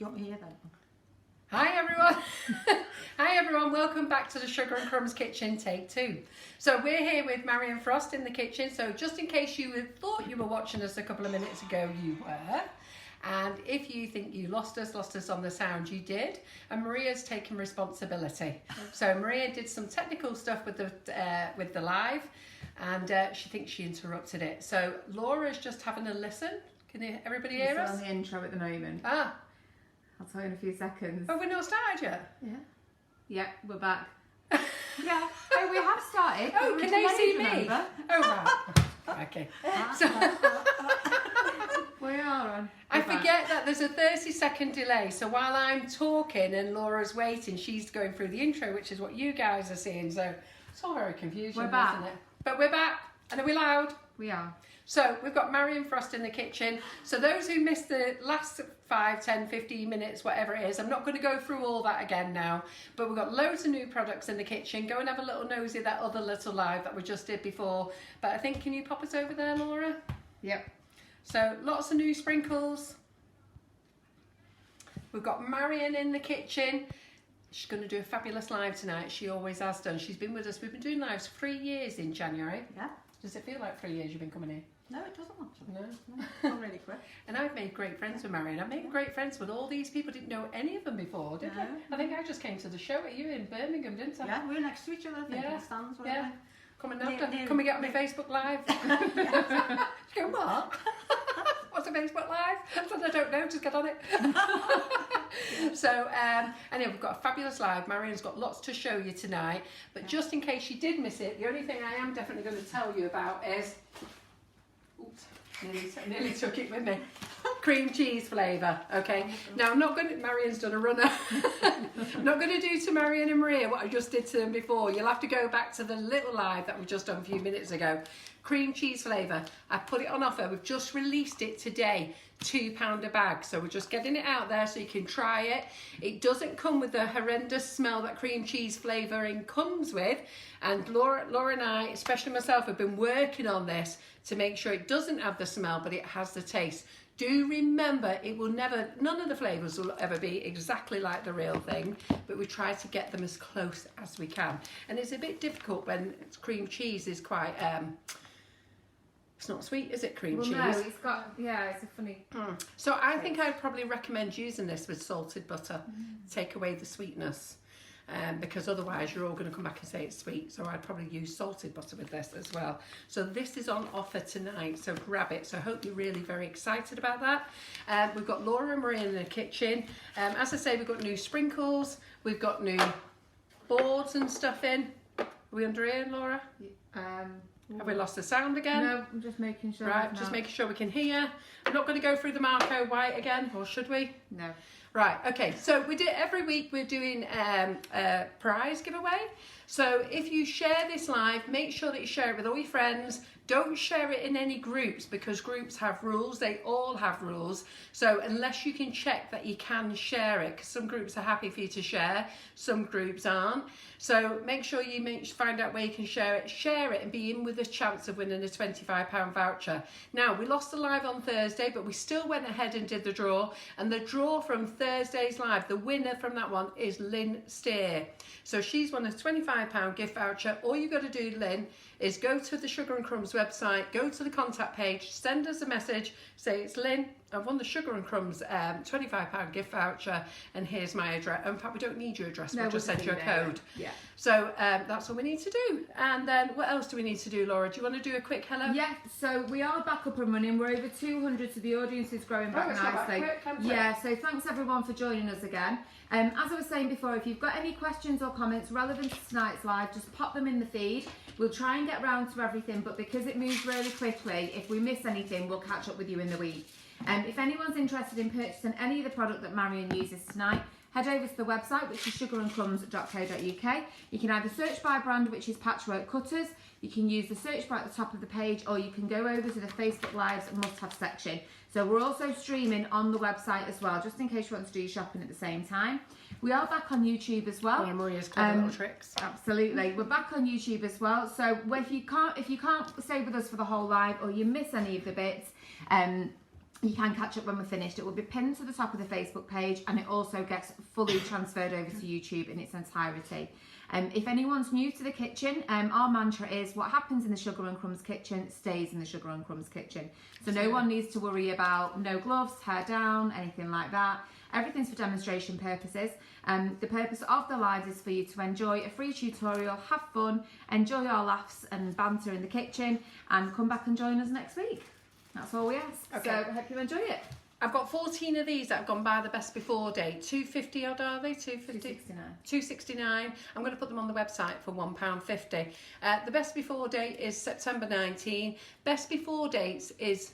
you want me here then? Hi everyone. Hi everyone, welcome back to the Sugar and Crumbs kitchen, take 2. So we're here with Marion Frost in the kitchen, so just in case you thought you were watching us a couple of minutes ago, you were. And if you think you lost us on the sound, you did. And Maria's taken responsibility. So Maria did some technical stuff with the live, and she thinks she interrupted it. So Laura's just having a listen. Can everybody hear us? We're on the intro at the moment. Ah. I'll tell you in a few seconds. Oh, we're not started yet? Yeah. Yeah, we're back. Yeah. Oh, we have started. Oh, can they see me? Oh, right. Okay. So, we are on. I forget that there's a 30-second delay. So while I'm talking and Laura's waiting, she's going through the intro, which is what you guys are seeing. So it's all very confusing, We're back. isn't it? But we're back. And are we loud? We are. So we've got Marion Frost in the kitchen. So those who missed the last 5, 10, 15 minutes, whatever it is, I'm not going to go through all that again now, but we've got loads of new products in the kitchen. Go and have a little nosy at that other little live that we just did before. But I think, can you pop us over there, Laura? Yep. So lots of new sprinkles. We've got Marion in the kitchen. She's going to do a fabulous live tonight. She always has done. She's been with us. We've been doing lives 3 years in January. Yeah. Does it feel like 3 years you've been coming in? No, it doesn't actually. No. Not really quick. And I've made great friends with Marion. I've made great friends with all these people. Didn't know any of them before, did I? I think I just came to the show at you in Birmingham, didn't I? Yeah, we were next to each other, I think, Yeah. in the stands, weren't Yeah. Come and Near- come and get on my Facebook Live. She go, what? What's a Facebook Live? I said, I don't know, just get on it. So, anyway, we've got a fabulous live. Marion's got lots to show you tonight. But just in case you did miss it, the only thing I am definitely going to tell you about is... Oops, nearly took it with me. Cream cheese flavour, okay? Now, I'm not going to... Marion's done a runner. I'm not going to do to Marion and Maria what I just did to them before. You'll have to go back to the little live that we just done a few minutes ago. Cream cheese flavour. I put it on offer. We've just released it today. £2 a bag. So we're just getting it out there so you can try it. It doesn't come with the horrendous smell that cream cheese flavouring comes with. And Laura and I, especially myself, have been working on this to make sure it doesn't have the smell, but it has the taste. Do remember, it will never, none of the flavours will ever be exactly like the real thing, but we try to get them as close as we can. And it's a bit difficult when cream cheese is quite, it's not sweet, is it, cream cheese? No, it's got, yeah, it's a funny... So I think I'd probably recommend using this with salted butter, take away the sweetness. Because otherwise you're all going to come back and say it's sweet, so I'd probably use salted butter with this as well. So this is on offer tonight, so grab it. So I hope you're really very excited about that. We've got Laura and Maria in the kitchen. As I say, we've got new sprinkles, we've got new boards and stuff in. Are we under here, Laura? Have we lost the sound again? No, I'm just making sure. Right, just making sure we can hear. I'm not going to go through the Marco White again, or should we? No. Right, okay, so we do every week we're doing a prize giveaway. So if you share this live, make sure that you share it with all your friends. Don't share it in any groups because groups have rules. They all have rules. So unless you can check that you can share it, because some groups are happy for you to share, some groups aren't. So make sure you find out where you can share it and be in with a chance of winning a £25 voucher. Now, we lost the live on Thursday, but we still went ahead and did the draw. And the draw from Thursday's live, the winner from that one is Lynn Steer. So she's won a £25 gift voucher. All you've got to do, Lynn, is go to the Sugar and Crumbs website, go to the contact page, send us a message, say it's Lynn, I've won the Sugar and Crumbs £25 gift voucher, and here's my address. In fact, we don't need your address, we'll just send you a code. Yeah. So that's all we need to do. And then what else do we need to do, Laura? Do you want to do a quick hello? Yeah, so we are back up and running. We're over 200, so the audience is growing back nicely. Yeah, so thanks everyone for joining us again. As I was saying before, if you've got any questions or comments relevant to tonight's live, just pop them in the feed. We'll try and get round to everything, but because it moves really quickly, if we miss anything, we'll catch up with you in the week. If anyone's interested in purchasing any of the product that Marion uses tonight, head over to the website, which is sugarandcrumbs.co.uk. You can either search by brand, which is Patchwork Cutters. You can use the search bar at the top of the page, or you can go over to the Facebook Lives must-have section. So we're also streaming on the website as well, just in case you want to do your shopping at the same time. We are back on YouTube as well. Yeah, Maria's clever little tricks. Absolutely, we're back on YouTube as well. So if you can't stay with us for the whole live, or you miss any of the bits, You can catch up when we're finished. It will be pinned to the top of the Facebook page, and it also gets fully transferred over to YouTube in its entirety. If anyone's new to the kitchen, our mantra is what happens in the Sugar and Crumbs kitchen stays in the Sugar and Crumbs kitchen. So no one needs to worry about no gloves, hair down, anything like that. Everything's for demonstration purposes. The purpose of the lives is for you to enjoy a free tutorial, have fun, enjoy our laughs and banter in the kitchen, and come back and join us next week. That's all we ask. Okay. So I hope you enjoy it. I've got 14 of these that have gone by the best before date. 250 odd are they? 250? 269. I'm going to put them on the website for £1.50. The best before date is September 19. Best before dates is,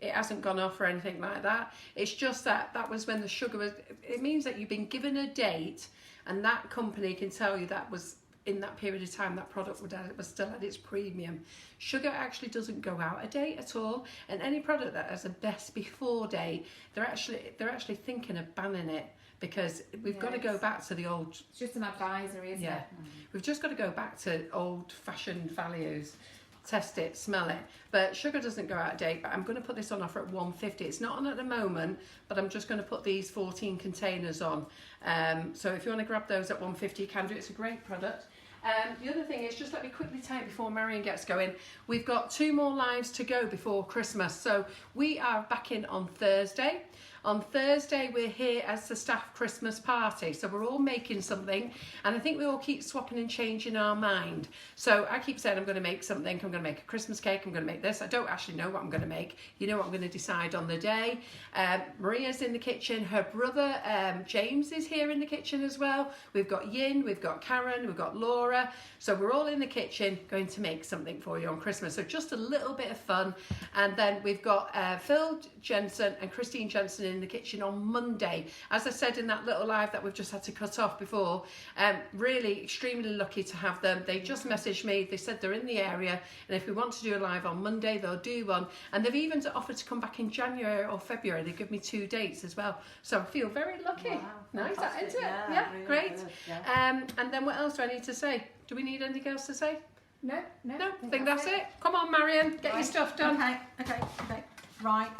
it hasn't gone off or anything like that. It's just that was when the sugar was, it means that you've been given a date and that company can tell you that was in that period of time that product was still at its premium. Sugar actually doesn't go out a date at all, and any product that has a best before date, they're actually thinking of banning it, because we've got to go back to the old. It's just an advisory, isn't it? We've just got to go back to old-fashioned values. Test it, smell it. But sugar doesn't go out of date, but I'm going to put this on offer at £1.50. It's not on at the moment, but I'm just going to put these 14 containers on. So if you want to grab those at £1.50, you can do. It's a great product. The other thing is, just let me quickly tell you before Marion gets going, we've got 2 more lives to go before Christmas. So we are back in on Thursday. On Thursday, we're here as the staff Christmas party. So we're all making something, and I think we all keep swapping and changing our mind. So I keep saying I'm going to make something. I'm going to make a Christmas cake. I'm going to make this. I don't actually know what I'm going to make. You know what I'm going to decide on the day. Maria's in the kitchen. Her brother, James, is here in the kitchen as well. We've got Yin, we've got Karen, we've got Laura. So we're all in the kitchen going to make something for you on Christmas. So just a little bit of fun. And then we've got Phil Jensen and Christine Jensen in the kitchen on Monday. As I said in that little live that we've just had to cut off before, really extremely lucky to have them. They just messaged me, they said they're in the area, and if we want to do a live on Monday, they'll do one. And they've even offered to come back in January or February. They give me 2 dates as well, so I feel very lucky. Wow, nice, that, isn't it? Yeah, really great. Good, yeah. And then what else do I need to say? Do we need anything else to say? No, I think that's it. Come on, Marion, get your stuff done. Okay. Right.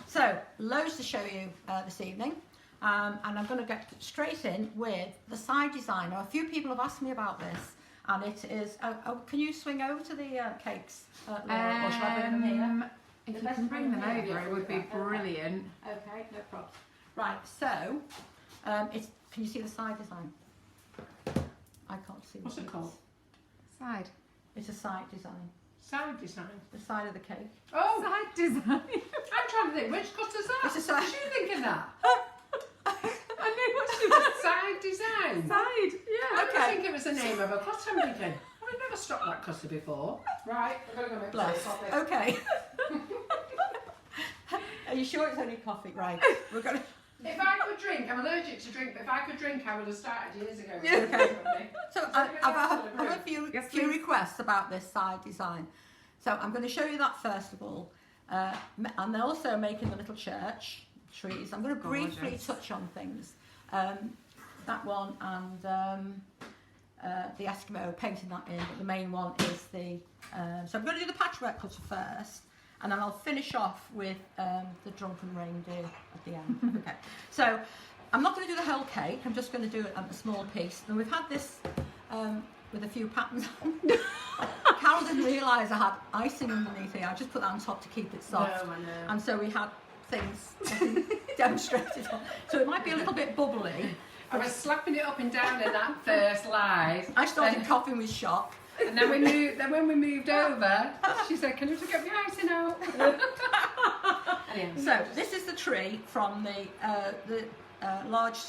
So, loads to show you this evening, and I'm going to get straight in with the side design. Now, a few people have asked me about this, and it is. Can you swing over to the cakes, Laura, or shall I bring them here? If you can bring them over, it would be brilliant. Okay, no problem. Right. So, it's. Can you see the side design? I can't see. What's it called? Side. It's a side design. Side design. The side of the cake. Oh, Side design. I'm trying to think, which cutter's that? It's a side. Was you thinking that? I knew what she was. Side design. Side. Yeah. I didn't think it was the name of a cutter. I'm thinking, I've never stopped that cutter before. Right, I'm going to go make Bless. coffee. Okay. Are you sure it's only coffee? Right. We're going to. If I could drink, I'm allergic to drink, but if I could drink, I would have started years ago. Okay. So I've had a Yes, few please. requests about this side design. So I'm going to show you that first of all. And they're also making the little church trees. I'm going to briefly Gorgeous. touch on things. That one and the Eskimo, painting that in, but the main one is the... so I'm going to do the patchwork cutter first, and then I'll finish off with the drunken reindeer at the end. Okay. So I'm not going to do the whole cake, I'm just going to do it at a small piece. And we've had this with a few patterns on. Carol didn't realise I had icing underneath here. I just put that on top to keep it soft. No, I know. And so we had things demonstrated on. So it might be a little bit bubbly. I was slapping it up and down in that first live. I started coughing with shock. And then when we moved over, she said, "Can you just get the icing out?" Anyway. So this is the tree from the large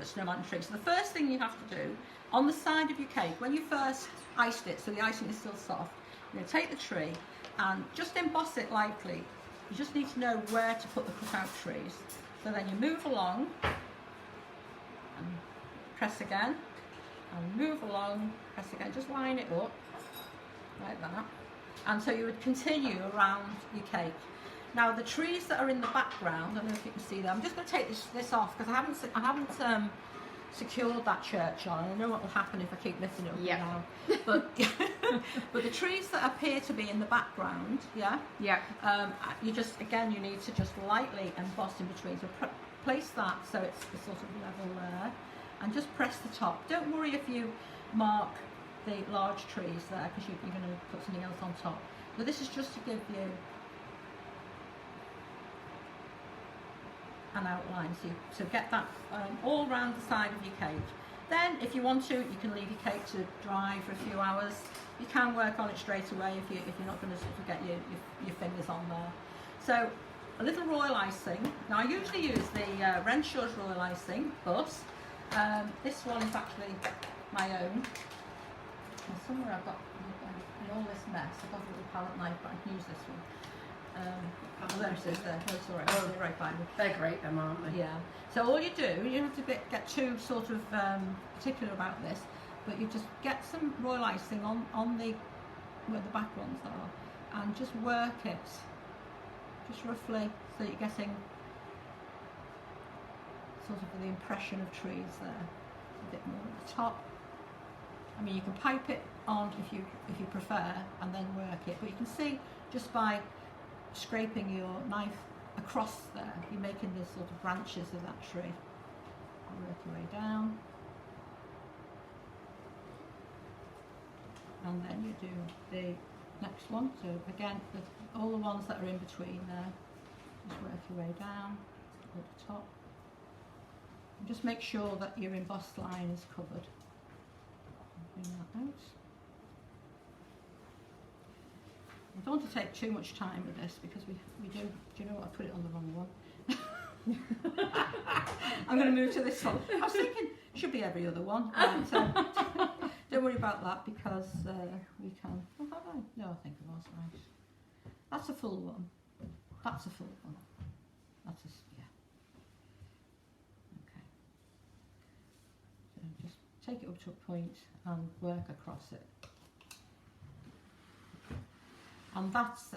snowman tree. So the first thing you have to do on the side of your cake, when you first iced it, so the icing is still soft, you're going to take the tree and just emboss it lightly. You just need to know where to put the cutout trees. So then you move along and press again, and move along, press again, just line it up like that. And so you would continue around your cake. Now the trees that are in the background, I don't know if you can see them. I'm just going to take this off because I haven't secured that church on. I know what will happen if I keep lifting it up Yeah. and down. But but the trees that appear to be in the background, yeah, you just, again, you need to just lightly emboss in between. So place that so it's sort of level there, and just press the top. Don't worry if you mark the large trees there, because you're going to put something else on top. But this is just to give you an outline, so get that all around the side of your cake. Then if you want to, you can leave your cake to dry for a few hours. You can work on it straight away if you're not going to sort of get your fingers on there. So a little royal icing. Now I usually use the Renshaw's royal icing, but this one is actually my own. And somewhere I've got, in all this mess, I've got a little palette knife, but I can use this one. Oh, there it is there. Oh, sorry, I'll put it right by me. They're great, them, aren't they? Yeah. So all you do, you don't have to get too sort of particular about this, but you just get some royal icing on the where the back ones are, and just work it, just roughly, so that you're getting sort of the impression of trees there. A bit more at the top. I mean, you can pipe it on if you prefer, and then work it. But you can see just by scraping your knife across there, you're making these sort of branches of that tree. Work your way down, and then you do the next one. So again, all the ones that are in between there, just work your way down at the top, and just make sure that your embossed line is covered. Bring that out. I don't want to take too much time with this, because we do you know what, I put it on the wrong one. I'm going to move to this one. I was thinking it should be every other one. Right, so don't worry about that, because we can. Oh, have I? No, I think it was right. That's a full one. That's a full one. That's a, yeah. Okay. So just take it up to a point and work across it. And that's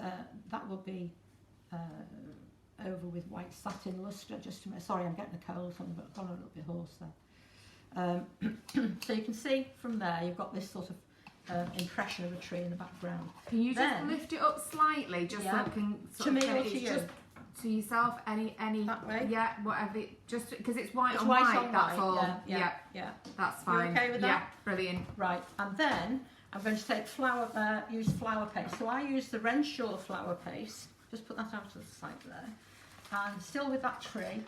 that will be over with white satin lustre. Just to, sorry, I'm getting a cold, so I've gone a little bit hoarse there. So you can see from there, you've got this sort of impression of a tree in the background. Can you just lift it up slightly, just so I can sort to of me or to you? Just to yourself, any that way? Yeah, whatever. Just because it's white It's on white white. on That's white, all. yeah. That's fine. You okay with that? Yeah, brilliant. Right, and then I'm going to take use flower paste. So I use the Renshaw flower paste. Just put that out to the side there. And still with that tree.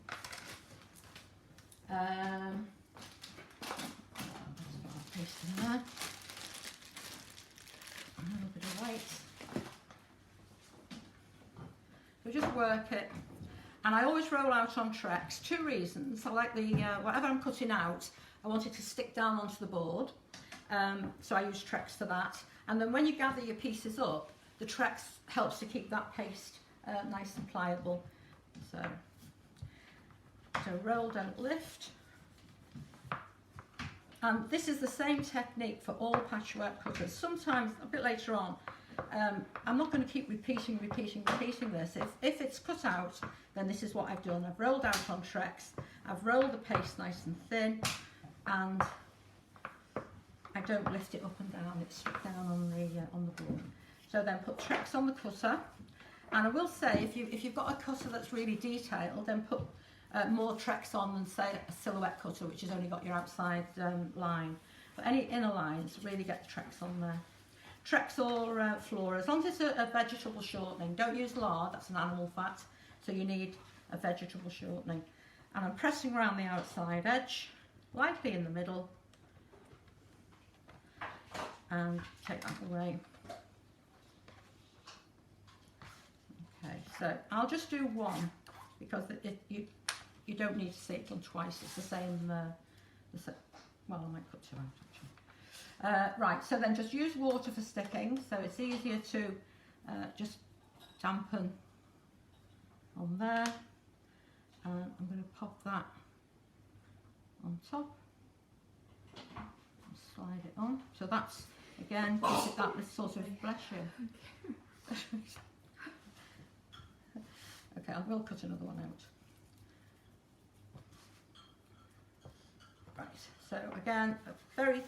Let's put that paste in there. A little bit of white. So just work it. And I always roll out on tracks. Two reasons. I like the, whatever I'm cutting out, I want it to stick down onto the board. So I use Trex for that. And then when you gather your pieces up, the Trex helps to keep that paste nice and pliable. So roll, don't lift. And this is the same technique for all patchwork cutters. Sometimes, a bit later on, I'm not going to keep repeating this. If it's cut out, then this is what I've done. I've rolled out on Trex, I've rolled the paste nice and thin, and I don't lift it up and down, it's stuck down on the board. So then put Trex on the cutter, and I will say if you've got a cutter that's really detailed, then put more Trex on than say a silhouette cutter, which has only got your outside line. But any inner lines, really get the Trex on there. Trex or Flora, as long as it's a vegetable shortening. Don't use lard, that's an animal fat, so you need a vegetable shortening. And I'm pressing around the outside edge, lightly in the middle, and take that away. Okay, so I'll just do one, because you don't need to see it done twice. It's the same. Well, I might put two out actually. Right, so then just use water for sticking, so it's easier to just dampen on there. And I'm going to pop that on top and slide it on. So that's, again, this sort of, bless you. Okay, I will cut another one out. Right, so again, a very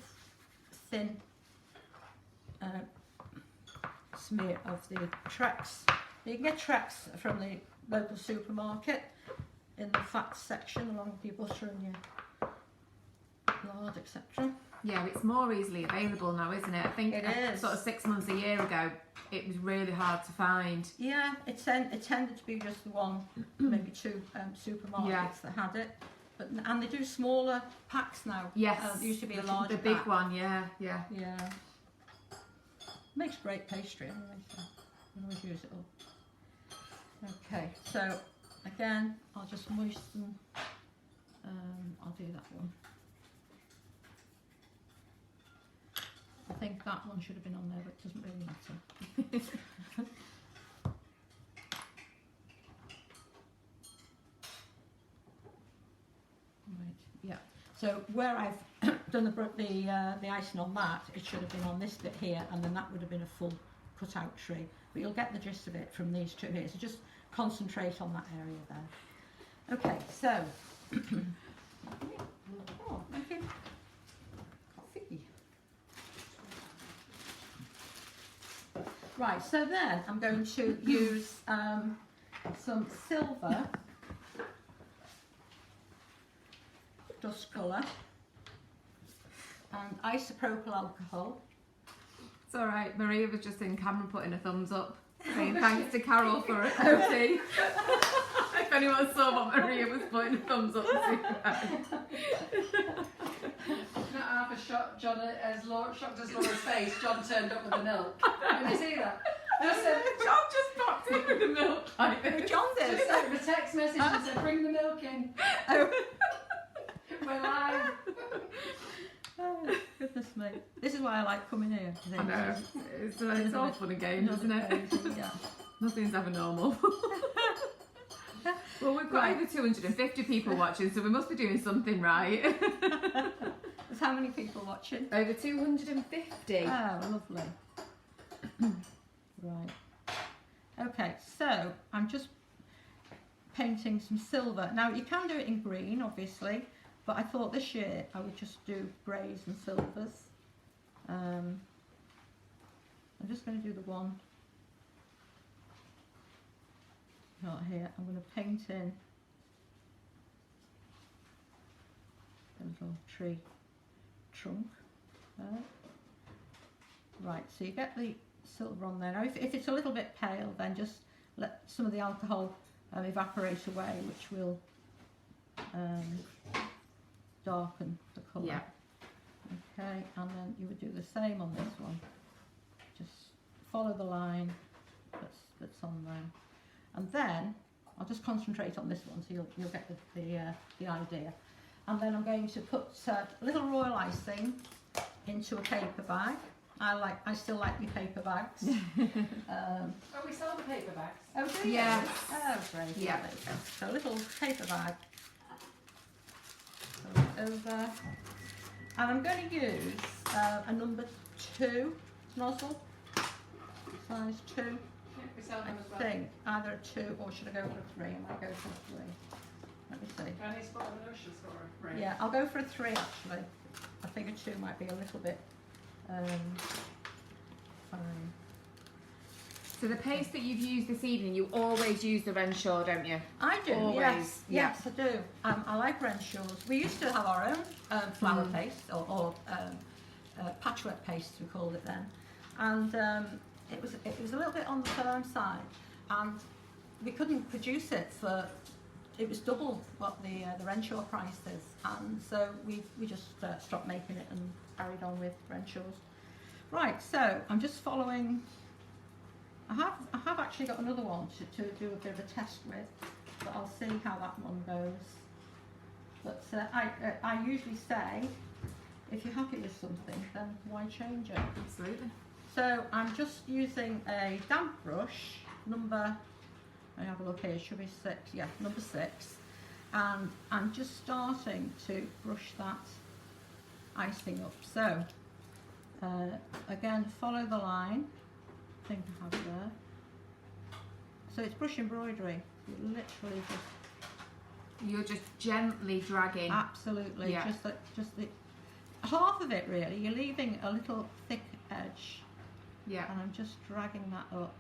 thin smear of the Trex. You can get Trex from the local supermarket in the fats section, along with your butter and your lard, etc. Yeah, it's more easily available now, isn't it? I think It is. sort of 6 months, a year ago, it was really hard to find. Yeah, it tended to be just the one, maybe two supermarkets that had it. But, and they do smaller packs now. Yes. There used to be a larger The big pack. one, yeah. Yeah. Makes great pastry anyway, so you can always use it all. Okay, so again, I'll just moisten. I'll do that one. I think that one should have been on there, but it doesn't really matter. Right, yeah. So where I've done the icing on that, it should have been on this bit here, and then that would have been a full cut-out tree. But you'll get the gist of it from these two here. So just concentrate on that area there. Okay, so. Oh, thank you. Coffee. Right, so then I'm going to use some silver dust colour and isopropyl alcohol. It's all right. Maria was just in camera putting a thumbs up, saying thanks to Carol for a coffee. If anyone saw what Maria was putting a thumbs up to. Not half a shot, John, as shocked as Laura's face, John turned up with the milk. Did you see that? John just popped in with the milk like this. John did. Just sent the text message and said, bring the milk in. Oh. We're live. Oh, goodness me. This is why I like coming here. I know. It's all fun and games, isn't it? Yeah. Nothing's ever normal. Well, we've got over 250 people watching, so we must be doing something right. There's how many people watching? Over 250. Oh, lovely. Right. Okay, so I'm just painting some silver. Now, you can do it in green, obviously, but I thought this year I would just do greys and silvers. I'm just going to do the one not here. I'm going to paint in a little tree trunk there. Right, so you get the silver on there. Now if it's a little bit pale, then just let some of the alcohol evaporate away, which will darken the colour. Yeah. Okay, and then you would do the same on this one. Just follow the line that's on there. And then I'll just concentrate on this one, so you'll get the idea. And then I'm going to put a little royal icing into a paper bag. I still like my paper bags. Oh, we sell the paper bags. Oh, do you? Yeah. Oh, great. Yeah. There you go. So a little paper bag. So over. And I'm going to use a number 2 nozzle, size 2. Yeah, we sell them as I well. think either a 2 or should I go for a 3? I might go for a 3. Let me see. Any spot of the ocean for a Yeah, I'll go for a 3 actually. I think a 2 might be a little bit fine. So the paste that you've used this evening, you always use the Renshaw, don't you? I do, Always, yes. yeah. Yes, I do. I like Renshaws. We used to have our own flour paste, or patchwork paste we called it then. And it was a little bit on the firm side. And we couldn't produce it for, it was double what the Renshaw price is. And so we just stopped making it and carried on with Renshaws. Right, so I'm just following. I have actually got another one to do a bit of a test with, but I'll see how that one goes. But I usually say, if you're happy with something, then why change it? Absolutely. So I'm just using a damp brush, number, I have a look here, it should be 6, yeah, number 6. And I'm just starting to brush that icing up. So, again, follow the line. I think I have there. So it's brush embroidery. You literally just You're just gently dragging. Absolutely. Yeah. Just the half of it really. You're leaving a little thick edge. Yeah. And I'm just dragging that up.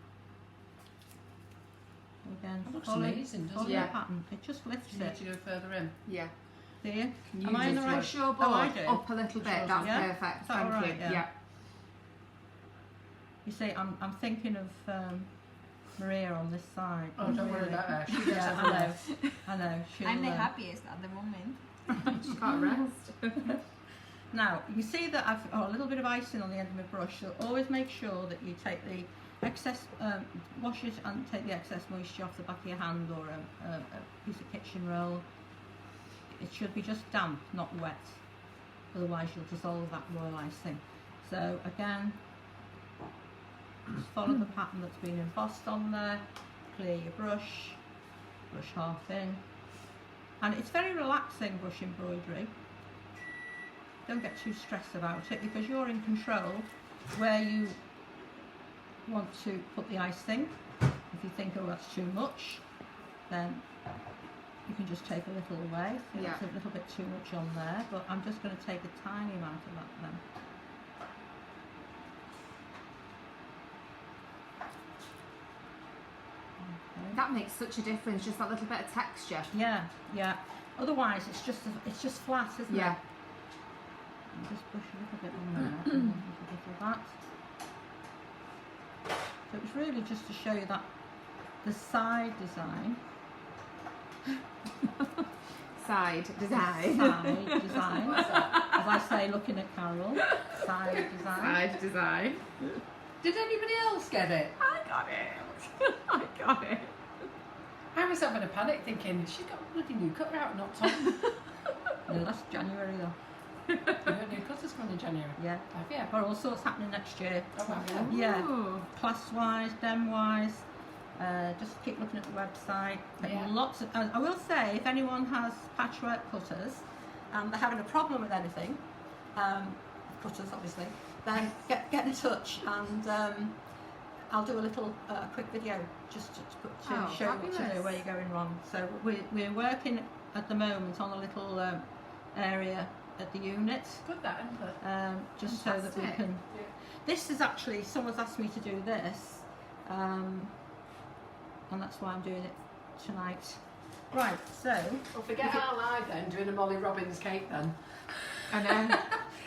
Again, That looks follow amazing, doesn't the it? pattern. It just lifts Do you need it. to go further in? Yeah. Do you? Can you Am I in the just right? push your Oh, I board do. up a little bit? Sure. That's Yeah? perfect. Is that Thank all right? you. Yeah. You see, I'm thinking of Maria on this side. Oh, don't worry Really. about her. She does Yeah, everywhere. I know. She'll, I'm the happiest at the moment. Just can't rest. Now, you can see that I've got a little bit of icing on the end of my brush, so always make sure that you take the excess, wash it and take the excess moisture off the back of your hand, or a piece of kitchen roll. It should be just damp, not wet, otherwise you'll dissolve that royal icing. So again, just follow the pattern that's been embossed on there, clear your brush, brush half in, and it's very relaxing brush embroidery. Don't get too stressed about it, because you're in control where you want to put the icing. If you think, oh, that's too much, then you can just take a little away. So Yeah. It's a little bit too much on there, but I'm just going to take a tiny amount of that then. Okay. That makes such a difference, just that little bit of texture. Yeah, yeah. Otherwise, it's just flat, isn't Yeah. it? And just push a little bit on there, and then a bit of that. So it's really just to show you that the side design. Side design. Side design. As I say, looking at Carol. Side design. Side design. Did anybody else get it? I got it. I got it. I was having a panic thinking, she's got a bloody new cutter out, not Tom. No, that's January though. You got new cutters coming in January? Yeah. Have you? Got all sorts happening next year. Oh, have you? Yeah. Ooh. Class wise, dem wise. Just keep looking at the website. Yeah. Lots of. I will say, if anyone has patchwork cutters and they're having a problem with anything, cutters obviously, then get in touch, and I'll do a little quick video just to Oh, show you what to do, fabulous. where you're going wrong. So we're working at the moment on a little area at the unit, Good that input. just so that we Fantastic. can. This is actually, someone's asked me to do this, and that's why I'm doing it tonight. Right, so Well, forget our live then, doing a Molly Robbins cake then. I know.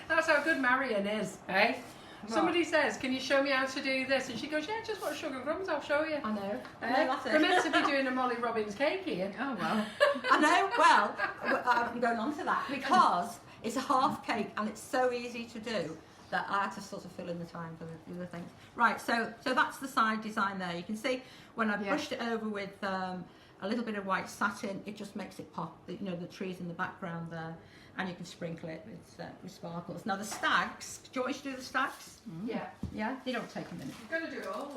That's how good Marion is, eh? What? Somebody says, can you show me how to do this? And she goes, yeah, just watch Sugar Crumbs, I'll show you. I know. Eh? That's We're meant it. to be doing a Molly Robbins cake here. Oh well. I know. Well, I'm going on to that because it's a half cake and it's so easy to do that I had to sort of fill in the time for the other things. Right. So that's the side design there. You can see when I Yeah. brushed it over with a little bit of white satin, it just makes it pop. You know, the trees in the background there, and you can sprinkle it with sparkles. Now the stags. Do you want me to do the stags? Yeah. Yeah. They don't take a minute. You're going to do it all,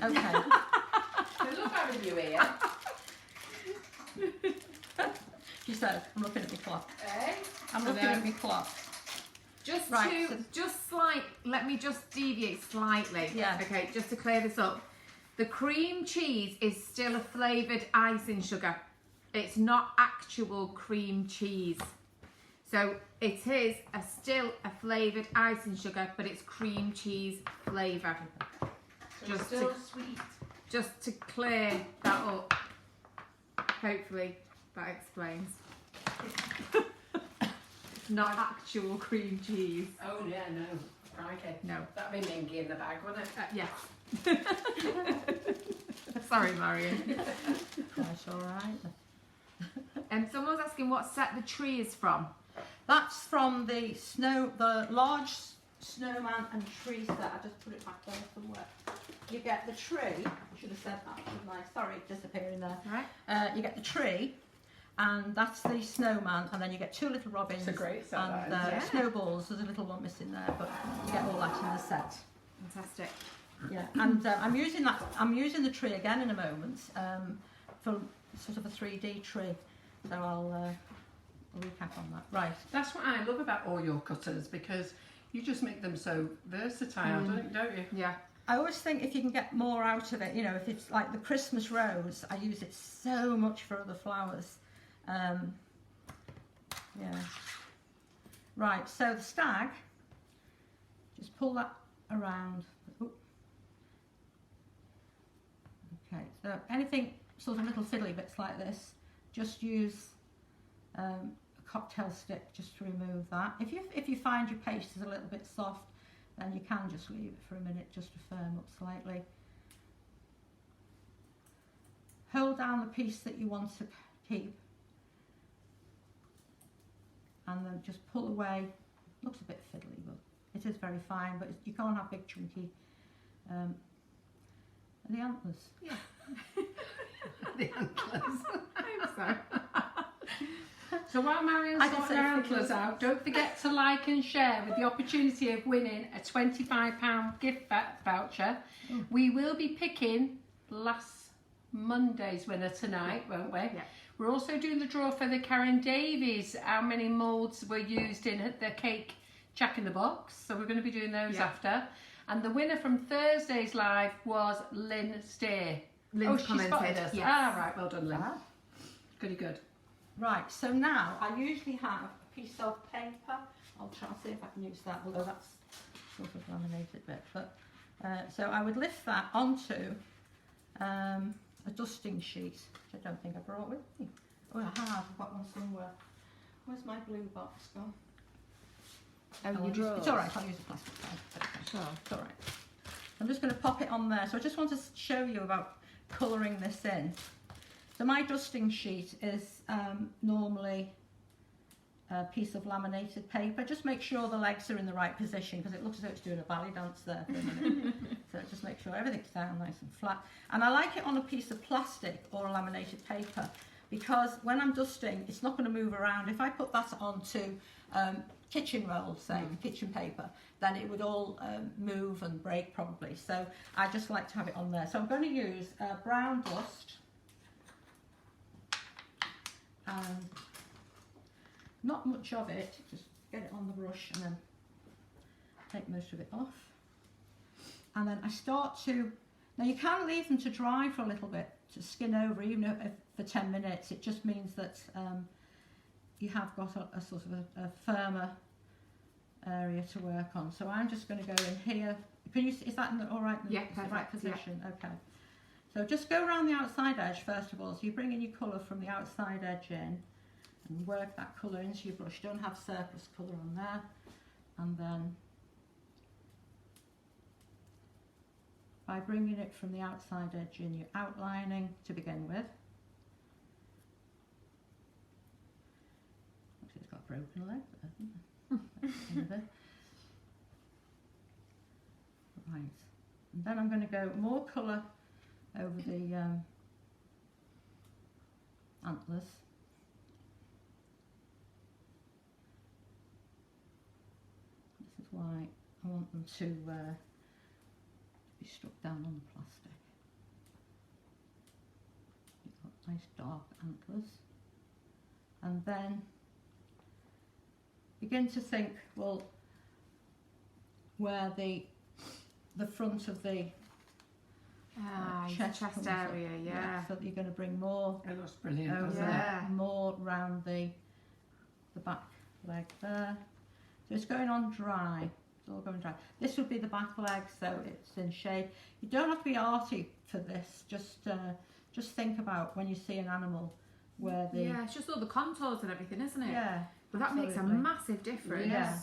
Marion. Okay. I love having you here. She said, I'm looking at my clock. Eh? I'm looking at my clock. Just Right, to, so- just slight, let me just deviate slightly. Yeah. Okay, just to clear this up. The cream cheese is still a flavoured icing sugar. It's not actual cream cheese. So it is still a flavoured icing sugar, but it's cream cheese flavour. Just Still to, sweet. just to clear that up. Hopefully that explains. It's not actual cream cheese. Oh, yeah, no. Crikey. No. That'd be mingy in the bag, wouldn't it? Yes. Sorry, Marion. That's all right. And someone's asking what set the tree is from. That's from the large snowman and tree set. I just put it back there somewhere. You get the tree. I should have said that, shouldn't I? Sorry, it's disappearing there. Right. You get the tree, and that's the snowman, and then you get two little robins It's a great set, and that is. Yeah. snowballs. There's a little one missing there, but you get all that in the set. Fantastic. Yeah, and I'm using that. I'm using the tree again in a moment for sort of a 3D tree. So I'll recap on that. Right. That's what I love about all your cutters, because you just make them so versatile, don't you? Yeah. I always think if you can get more out of it, you know, if it's like the Christmas rose, I use it so much for other flowers. Yeah. Right, so the stag, just pull that around. Oop. Okay, so anything sort of little fiddly bits like this, just use a cocktail stick just to remove that. If you find your paste is a little bit soft, then you can just leave it for a minute just to firm up slightly. Hold down the piece that you want to keep, and then just pull away. Looks a bit fiddly, but it is very fine, but you can't have big chunky and the antlers. Yeah. The antlers. I hope so. So while Marion's sorting her antlers out, don't forget to like and share with the opportunity of winning a £25 gift voucher. We will be picking last Monday's winner tonight, won't we? Yeah. We're also doing the draw for the Karen Davies, how many moulds were used in the cake Jack in the Box. So we're going to be doing those after. And the winner from Thursday's live was Lynn Steer. Lynn's she commented. spotted us. Yes. Ah, right, well done, Lynn. Goody good. Right, so now I usually have a piece of paper. I'll try and see if I can use that, although that's sort of laminated bit. But so I would lift that onto a dusting sheet, which I don't think I brought with me. Oh, I have. I've got one somewhere. Where's my blue box gone? It's all right. I'll use a plastic bag. Sure. It's all right. I'm just going to pop it on there. So I just want to show you about colouring this in. So my dusting sheet is normally a piece of laminated paper. Just make sure the legs are in the right position, because it looks as though it's doing a ballet dance there for a minute. So just make sure everything's down nice and flat. And I like it on a piece of plastic or a laminated paper, because when I'm dusting, it's not going to move around. If I put that onto kitchen roll, say, kitchen paper, then it would all move and break probably. So I just like to have it on there. So I'm going to use brown dust. And not much of it, just get it on the brush and then take most of it off. And then I start to, now you can leave them to dry for a little bit, to skin over, even if for 10 minutes. It just means that you have got a sort of a firmer area to work on. So I'm just going to go in here. Can you see, is that all right? Yeah, the right position? Yeah. Okay. So just go around the outside edge first of all. So you bring in your colour from the outside edge in and work that colour into your brush. Don't have surplus colour on there. And then by bringing it from the outside edge in, you're outlining to begin with. Actually, it's got a broken leg there, hasn't it? Right. And then I'm going to go more colour over the antlers. This is why I want them to be stuck down on the plastic. You've got nice dark antlers. And then begin to think, well, where the front of the chest area, yeah. So that you're going to bring more. It looks brilliant, over, doesn't it? more round the back leg there. So it's going on dry. It's all going dry. This would be the back leg, so it's in shade. You don't have to be arty for this. Just think about when you see an animal where the it's just all the contours and everything, isn't it? Yeah, but that makes a massive difference. Yeah.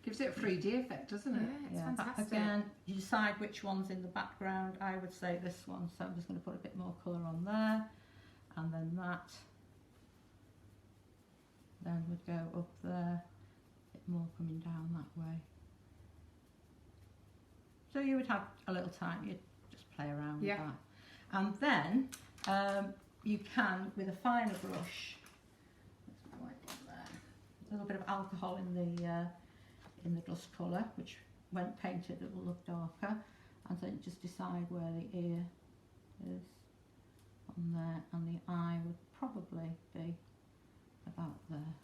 Gives it a 3D effect, doesn't it? Yeah, it's fantastic. Again, you decide which one's in the background. I would say this one, so I'm just going to put a bit more colour on there, and then that. Then would go up there, a bit more coming down that way. So you would have a little time, you'd just play around with that. And then you can, with a finer brush, a little bit of alcohol in the dust colour, which when painted it will look darker, and then just decide where the ear is on there, and the eye would probably be about there.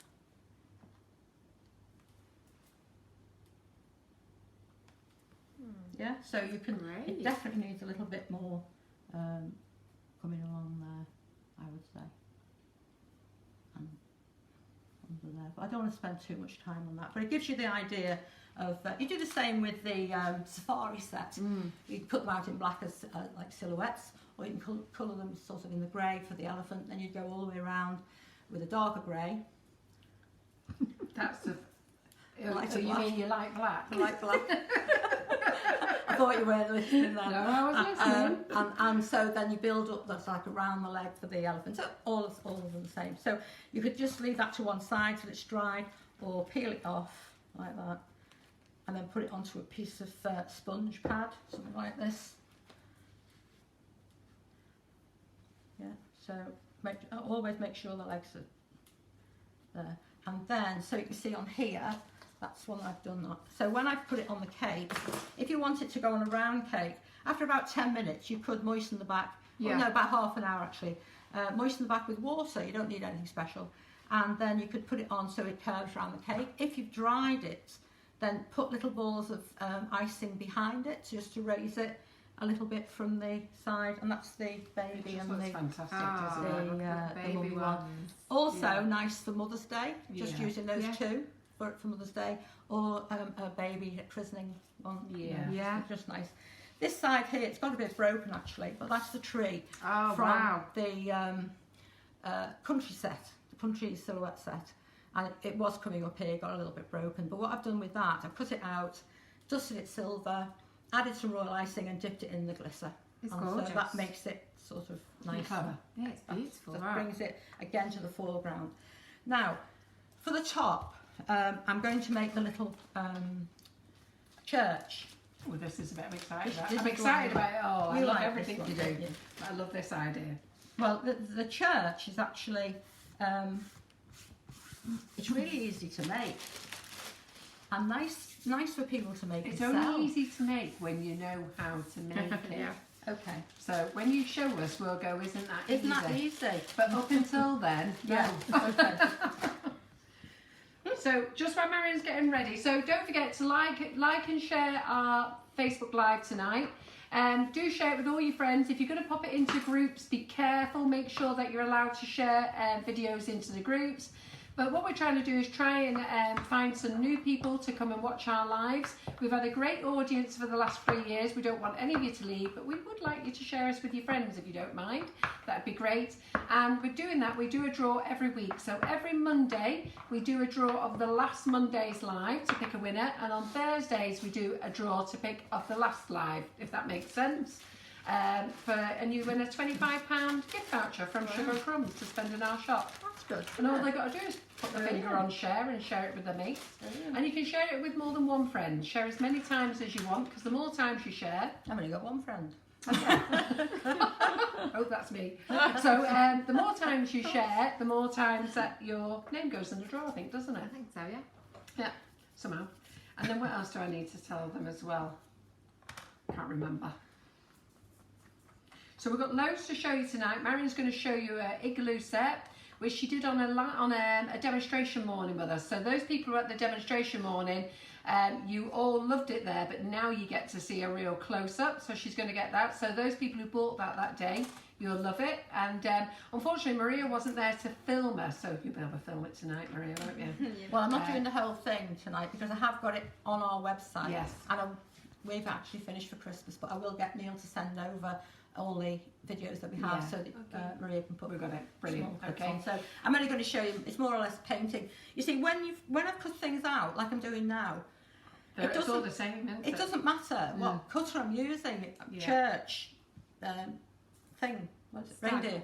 Yeah, so you can, it definitely needs a little bit more coming along there, I would say. I don't want to spend too much time on that, but it gives you the idea of, you do the same with the safari set. You can put them out in black as like silhouettes, or you can colour them sort of in the grey for the elephant, then you go all the way around with a darker grey. That's a... Lighter you black. mean you like black? I like black. I thought you weren't listening then. No, I was listening. And so then you build up that's like around the leg for the elephant. So all of them the same. So you could just leave that to one side till it's dry, or peel it off like that, and then put it onto a piece of sponge pad, something like this. Yeah. So always make sure the legs are there, and then so you can see on here. That's when I've done that. So when I've put it on the cake, if you want it to go on a round cake, after about 10 minutes you could moisten the back, well, no, about half an hour actually, moisten the back with water, you don't need anything special, and then you could put it on so it curves around the cake. If you've dried it, then put little balls of icing behind it just to raise it a little bit from the side, and that's the baby and the fantastic, the baby mummy one. ones. Also nice for Mother's Day, just using those two for Mother's Day, or a baby christening one. Yeah. Just nice. This side here, it's got a bit broken actually, but that's the tree from the country set, the country silhouette set, and it was coming up here, got a little bit broken. But what I've done with that, I've cut it out, dusted it silver, added some royal icing, and dipped it in the glitter. It's and gorgeous. so that makes it sort of nice. Yeah, it's beautiful. That brings it again to the foreground. Now, for the top, I'm going to make the little church. Oh, this is a bit exciting. This I'm is excited one. about it all. I You love like everything this you one, do. don't you? I love this idea. Well, the church is actually, it's really easy to make, and nice for people to make. It's and sell. only easy to make when you know how to make it. Okay. So when you show us, we'll go, isn't that easy? Isn't that easy? But up until then, Yeah. Okay. So just while Marion's getting ready, so don't forget to like and share our Facebook Live tonight. Do share it with all your friends. If you're going to pop it into groups, be careful. Make sure that you're allowed to share videos into the groups. But what we're trying to do is try and find some new people to come and watch our lives. We've had a great audience for the last 3 years. We don't want any of you to leave, but we would like you to share us with your friends if you don't mind. That'd be great. And we're doing that. We do a draw every week. So every Monday, we do a draw of the last Monday's live to pick a winner. And on Thursdays, we do a draw to pick of the last live, if that makes sense. And you win a £25 gift voucher from Sugar and Crumbs to spend in our shop. That's good. And all they've got to do is put the finger on share and share it with their mates. And you can share it with more than one friend. Share as many times as you want, because the more times you share... I've only got one friend. Oh, that's me. So the more times you share, the more times that your name goes in the draw, I think, doesn't it? I think so, yeah. Yeah, somehow. And then what else do I need to tell them as well? Can't remember. So we've got loads to show you tonight. Marion's going to show you an Igloo set, which she did on a demonstration morning with us. So those people who were at the demonstration morning, you all loved it there, but now you get to see a real close-up. So she's going to get that. So those people who bought that day, you'll love it. And unfortunately, Maria wasn't there to film her, so you'll be able to film it tonight, Maria, won't you? Well, I'm not doing the whole thing tonight because I have got it on our website. Yes. And we've actually finished for Christmas, but I will get Neil to send over all the videos that we have so that Maria can put. We've got it. Brilliant. Okay. On. So I'm only going to show you. It's more or less painting. You see, when I've cut things out like I'm doing now, It's all the same, isn't it? it doesn't matter what cutter I'm using. Church, thing. What's it? Reindeer.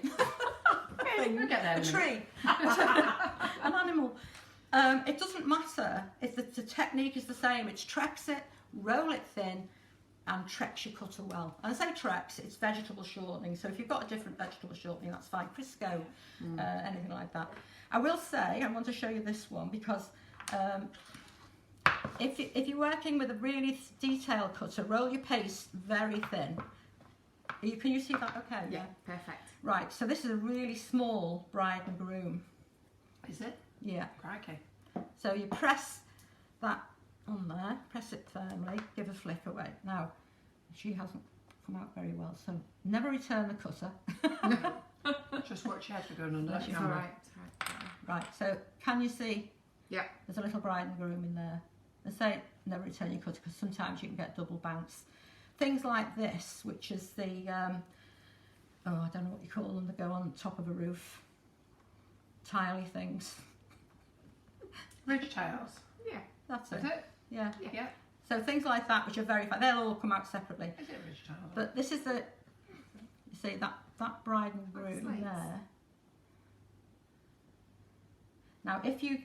Thing. We'll get there in A a tree. An animal. It doesn't matter. The technique is the same. It's trex it, roll it thin, and trex your cutter well. And I say trex, it's vegetable shortening. So if you've got a different vegetable shortening, that's fine. Crisco, anything like that. I will say, I want to show you this one because if you're working with a really detailed cutter, roll your paste very thin. Can you see that? Okay. Yeah, perfect. Right, so this is a really small bride and groom. Is it? Yeah. Crikey. So you press that on there, press it firmly, give a flick away. Now, she hasn't come out very well, so never return the cutter. Just watch your head for going under. It's all right. Right, so can you see Yeah. There's a little bride and groom in there. They say never return your cutter because sometimes you can get double bounce. Things like this, which is the, oh, I don't know what you call them, that go on top of a roof. Tiley things. Ridge tiles. Yeah. That's Is it. it? Yeah. Yeah. So things like that, which are very fine, they'll all come out separately. Is it ridge tiles? But this is the, you see that bride and groom That's nice. there. Now, if you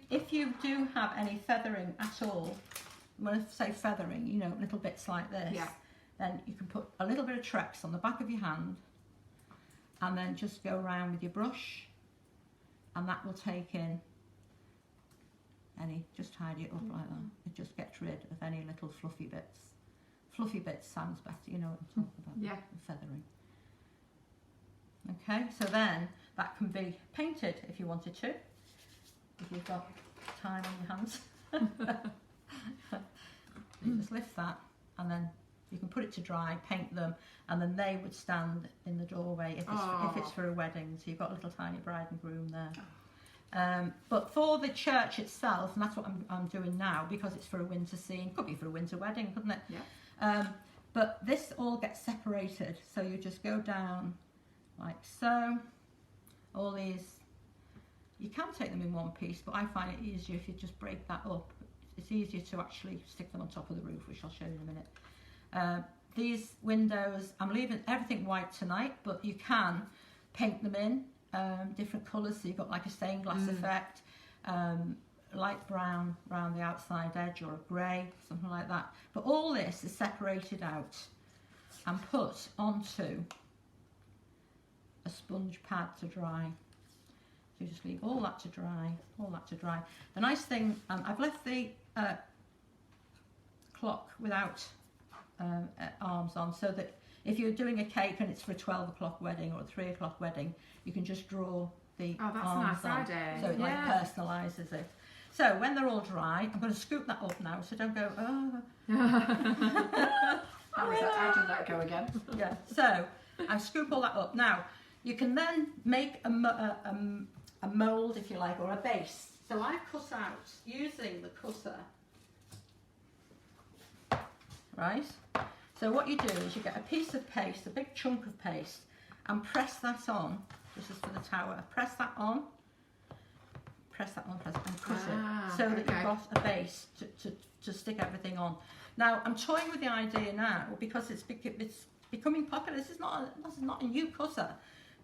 do have any feathering at all, when I say feathering, you know, little bits like this, Yeah. then you can put a little bit of Trex on the back of your hand, and then just go around with your brush, and that will take in any, just tidy it up like that. It just gets rid of any little fluffy bits. Fluffy bits sounds better, you know what I'm talking about. Yeah. The feathering. Okay, so then that can be painted if you wanted to, if you've got time on your hands. You just lift that, and then you can put it to dry, paint them, and then they would stand in the doorway if it's for a wedding. So you've got a little tiny bride and groom there. But for the church itself, and that's what I'm doing now, because it's for a winter scene, could be for a winter wedding, couldn't it? Yeah. But this all gets separated, so you just go down like so. All these, you can take them in one piece, but I find it easier if you just break that up. It's easier to actually stick them on top of the roof, which I'll show you in a minute. These windows, I'm leaving everything white tonight, but you can paint them in different colours, so you've got like a stained glass effect, light brown around the outside edge, or a grey, something like that. But all this is separated out and put onto a sponge pad to dry. So you just leave all that to dry, all that to dry. The nice thing, I've left the clock without arms on, so that if you're doing a cake and it's for a 12 o'clock wedding or a 3 o'clock wedding, you can just draw the Oh, that's a arms nice on, idea. so it like personalises it. So when they're all dry, I'm going to scoop that up now, so don't go, oh. How did that go again? Yeah, so I scoop all that up. Now, you can then make a mould, if you like, or a base. So I've cut out, using the cutter, right? So what you do is you get a piece of paste, a big chunk of paste, and press that on. This is for the tower. Press that on, press that on, and cut it, so that you've got a base to stick everything on. Now, I'm toying with the idea now, because it's becoming popular. This is not a new cutter,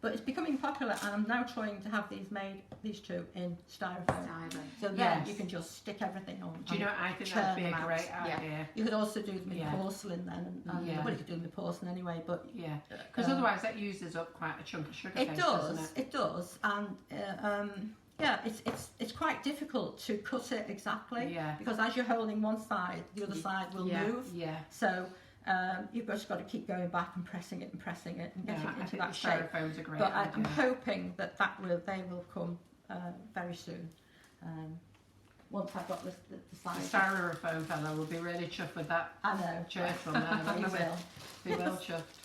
but it's becoming popular, and I'm now trying to have these two in styrofoam. So then you can just stick everything on. Do you know what, I think that'd be a great idea. You could also do them in porcelain then, and well, you could do them in porcelain anyway, but because otherwise that uses up quite a chunk of sugar paste, doesn't it? It does, and it's quite difficult to cut it exactly, because as you're holding one side, the other side will move. So you've just got to keep going back and pressing it and getting it into that shape. Styrofoam's a great But idea. I'm hoping that they will come very soon. Once I've got the size. The styrofoam fella will be really chuffed with that. I know. Church from there. He will. Be well chuffed.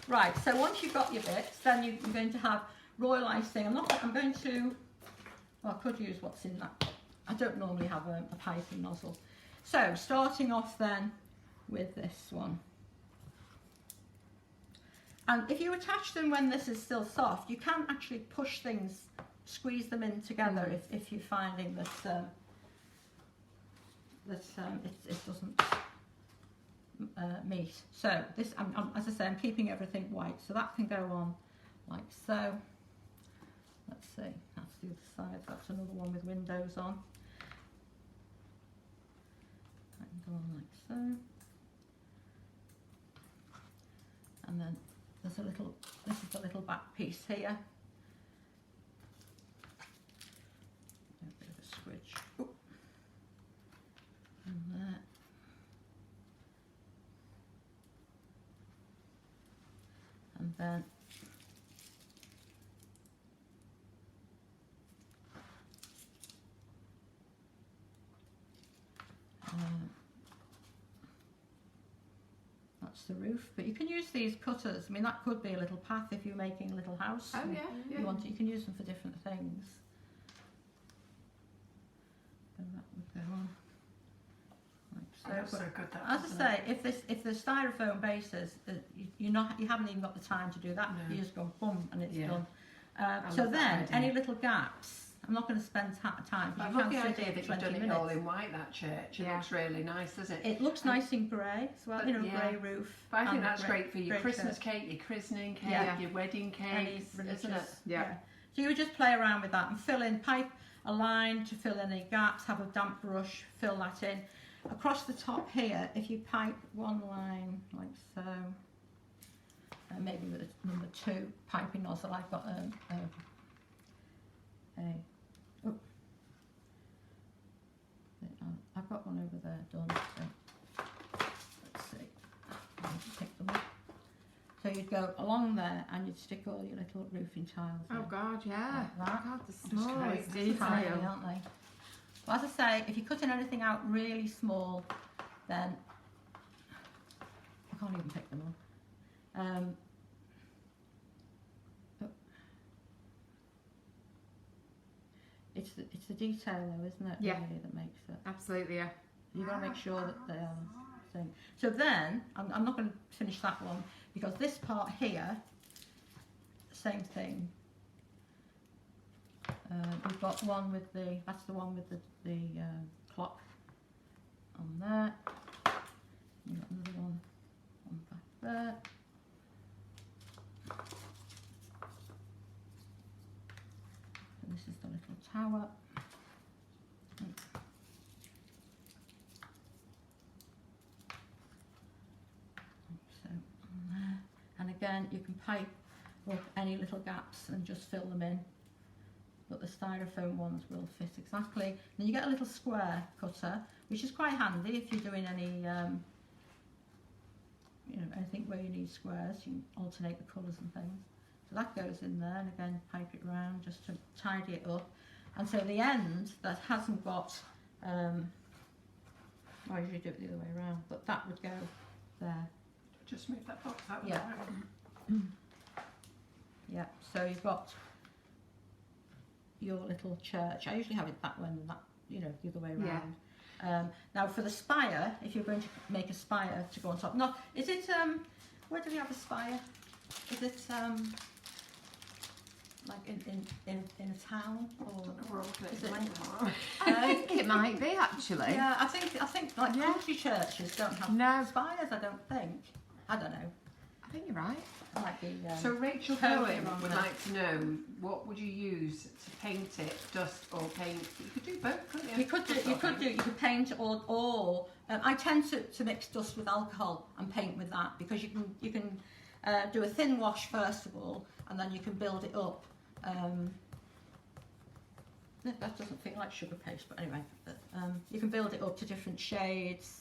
Right. So once you've got your bits, then you're going to have royal icing. I'm going to. Well, I could use what's in that. I don't normally have a piping nozzle. So starting off then with this one. And if you attach them when this is still soft, you can actually push things, squeeze them in together if you're finding that it doesn't meet. So this, as I say, I'm keeping everything white, so that can go on like so. Let's see, that's the other side. That's another one with windows on. That can go on like so. And then there's this is the little back piece here. A bit of a switch. Ooh. And there. And then that's the roof, but you can use these cutters. I mean, that could be a little path if you're making a little house. Oh yeah, You can use them for different things. that would go on. That's so good. That, As I say, if the styrofoam bases, you haven't even got the time to do that. No. You just go boom and it's Yeah. done. I So love that then, idea. any little gaps, I'm not going to spend time I because love you the can't sit idea here that for you've 20 done minutes. it all in white, that church. It Yeah. looks really nice, doesn't it? It looks nice in grey as well, But, yeah. grey roof. But I think and that's grey- great for your grey Christmas shirt. cake, your christening cake, Yeah. your wedding Any cakes, religious, isn't it? Yeah. So you would just play around with that and fill in, pipe a line to fill in any gaps, have a damp brush, fill that in. Across the top here, if you pipe one line like so, maybe with a number 2 piping nozzle, I've got I've got one over there done. So let's see. I'll just pick them up. So you'd go along there and you'd stick all your little roofing tiles in. Oh God, yeah. Like that. God, the That's smallest great. Tiny, detail. aren't they? But as I say, if you're cutting anything out really small, then I can't even pick them up. Oh. It's the detail though, isn't it? Yeah. Really, that makes it. Absolutely, yeah. You've got to make sure that they are the same. So then, I'm not going to finish that one because this part here, same thing. We've got one with that's the one with the clock on there. You've got another one back there. And this is the little tower. So on there. And again, you can pipe up any little gaps and just fill them in. But the styrofoam ones will fit exactly. Then you get a little square cutter, which is quite handy if you're doing any, anything where you need squares. You can alternate the colours and things. So that goes in there, and again, pipe it round just to tidy it up. And so the end that hasn't got, I usually do it the other way around, but that would go there. Just move that box out. Yeah. Yeah. So you've got your little church. I usually have it that way and that, the other way around. Yeah. Now for the spire, if you're going to make a spire to go on top, is it, where do we have a spire? Is it, like in a town or? Is it, I think it might be actually. yeah, I think like country churches don't have No. spires. I don't think. I don't know. I think you're right. It might be. So Rachel Totally Cohen wrong would there. like to know, what would you use to paint it, dust or paint? You could do both, couldn't you? You could paint or I tend to mix dust with alcohol and paint with that because you can do a thin wash first of all and then you can build it up. That doesn't feel like sugar paste, but anyway, you can build it up to different shades.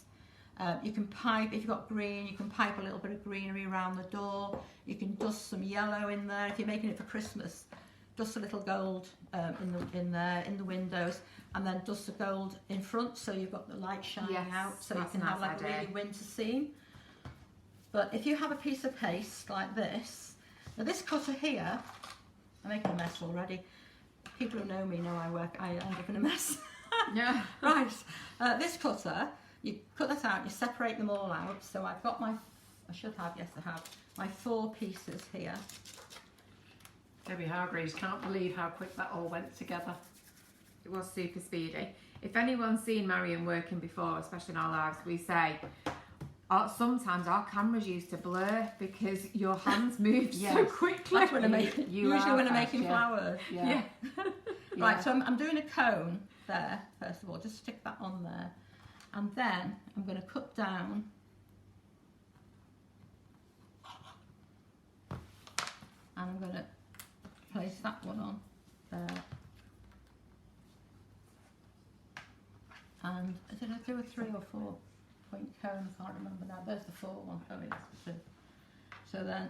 You can pipe, if you've got green, you can pipe a little bit of greenery around the door. You can dust some yellow in there. If you're making it for Christmas, dust a little gold in the windows, and then dust the gold in front so you've got the light shining Yes, out, so you that's can a have nice like a idea. really winter scene. But if you have a piece of paste like this, now this cutter here, I'm making a mess already. People who know me know I end up in a mess. Yeah. Right, this cutter, you cut that out, you separate them all out. So I've got I have my 4 pieces here. Debbie Hargreaves can't believe how quick that all went together. It was super speedy. If anyone's seen Marion working before, especially in our lives, we say sometimes our cameras used to blur because your hands move so Yes. quickly. That's when I'm making, You usually are when I'm fast, making yeah. flowers. Yeah. Right, so I'm doing a cone there, first of all, just stick that on there. And then I'm going to cut down and I'm going to place that one on there. And did I do a 3 or 4 point cone? I can't remember now. There's the 4 one. Oh, yes, the 2. So then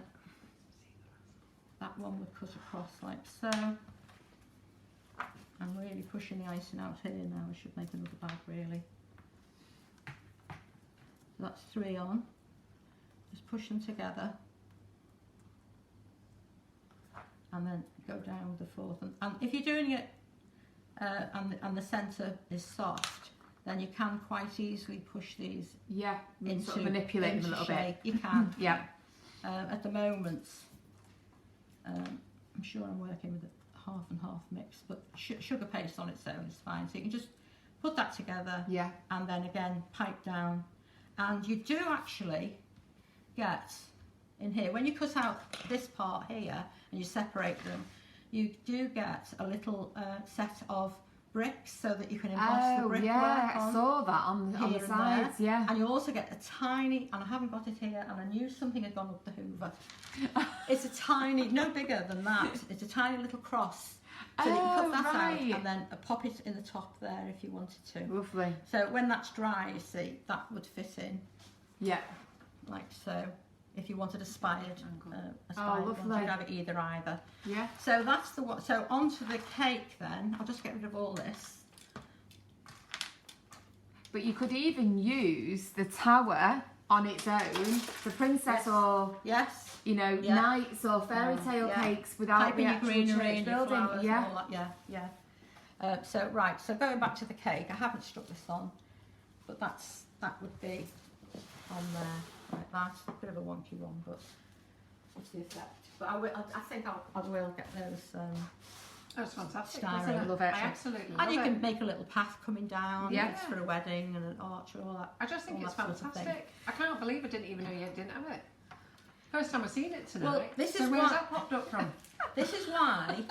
that one would cut across like so. I'm really pushing the icing out here now. I should make another bag really. So that's 3 on. Just push them together. And then go down with the 4th. And if you're doing it and the centre is soft, then you can quite easily push these Yeah, into, sort of manipulate them a little shape. bit. You can. Yeah. At the moment, I'm sure I'm working with a half and half mix, but sugar paste on its own is fine. So you can just put that together, Yeah. and then again pipe down, and you do actually get in here when you cut out this part here and you separate them, you do get a little set of bricks so that you can emboss the brickwork I on. saw that on the here and sides. there. Yeah. And you also get a tiny, and I haven't got it here, and I knew something had gone up the Hoover. It's a tiny, no bigger than that. It's a tiny little cross. So you can cut that out and then pop it in the top there if you wanted to. Lovely. So when that's dry, you see, that would fit in Yeah. like so. If you wanted a spired one, lovely. you'd have it either. Yeah. So that's the one. So onto the cake then. I'll just get rid of all this. But you could even use the tower on its own, the princess Yes. or Yes. you know, Yeah. knights or fairy tale Yeah. cakes without Piping the your actual greenery church and your building. flowers Yeah. and all that. Yeah. So right. So going back to the cake, I haven't stuck this on, but that would be on there like that. A bit of a wonky one, but it's the effect. But I think I will get those. That's fantastic. Styro. Isn't it? Love it. I absolutely love And you it. can make a little path coming down. Yeah. It's for a wedding and an arch and all that. I just think all it's that sort of thing. fantastic. I can't believe I didn't even know you didn't have it. First time I've seen it tonight. Well, this so is where's what- that popped up from? This is why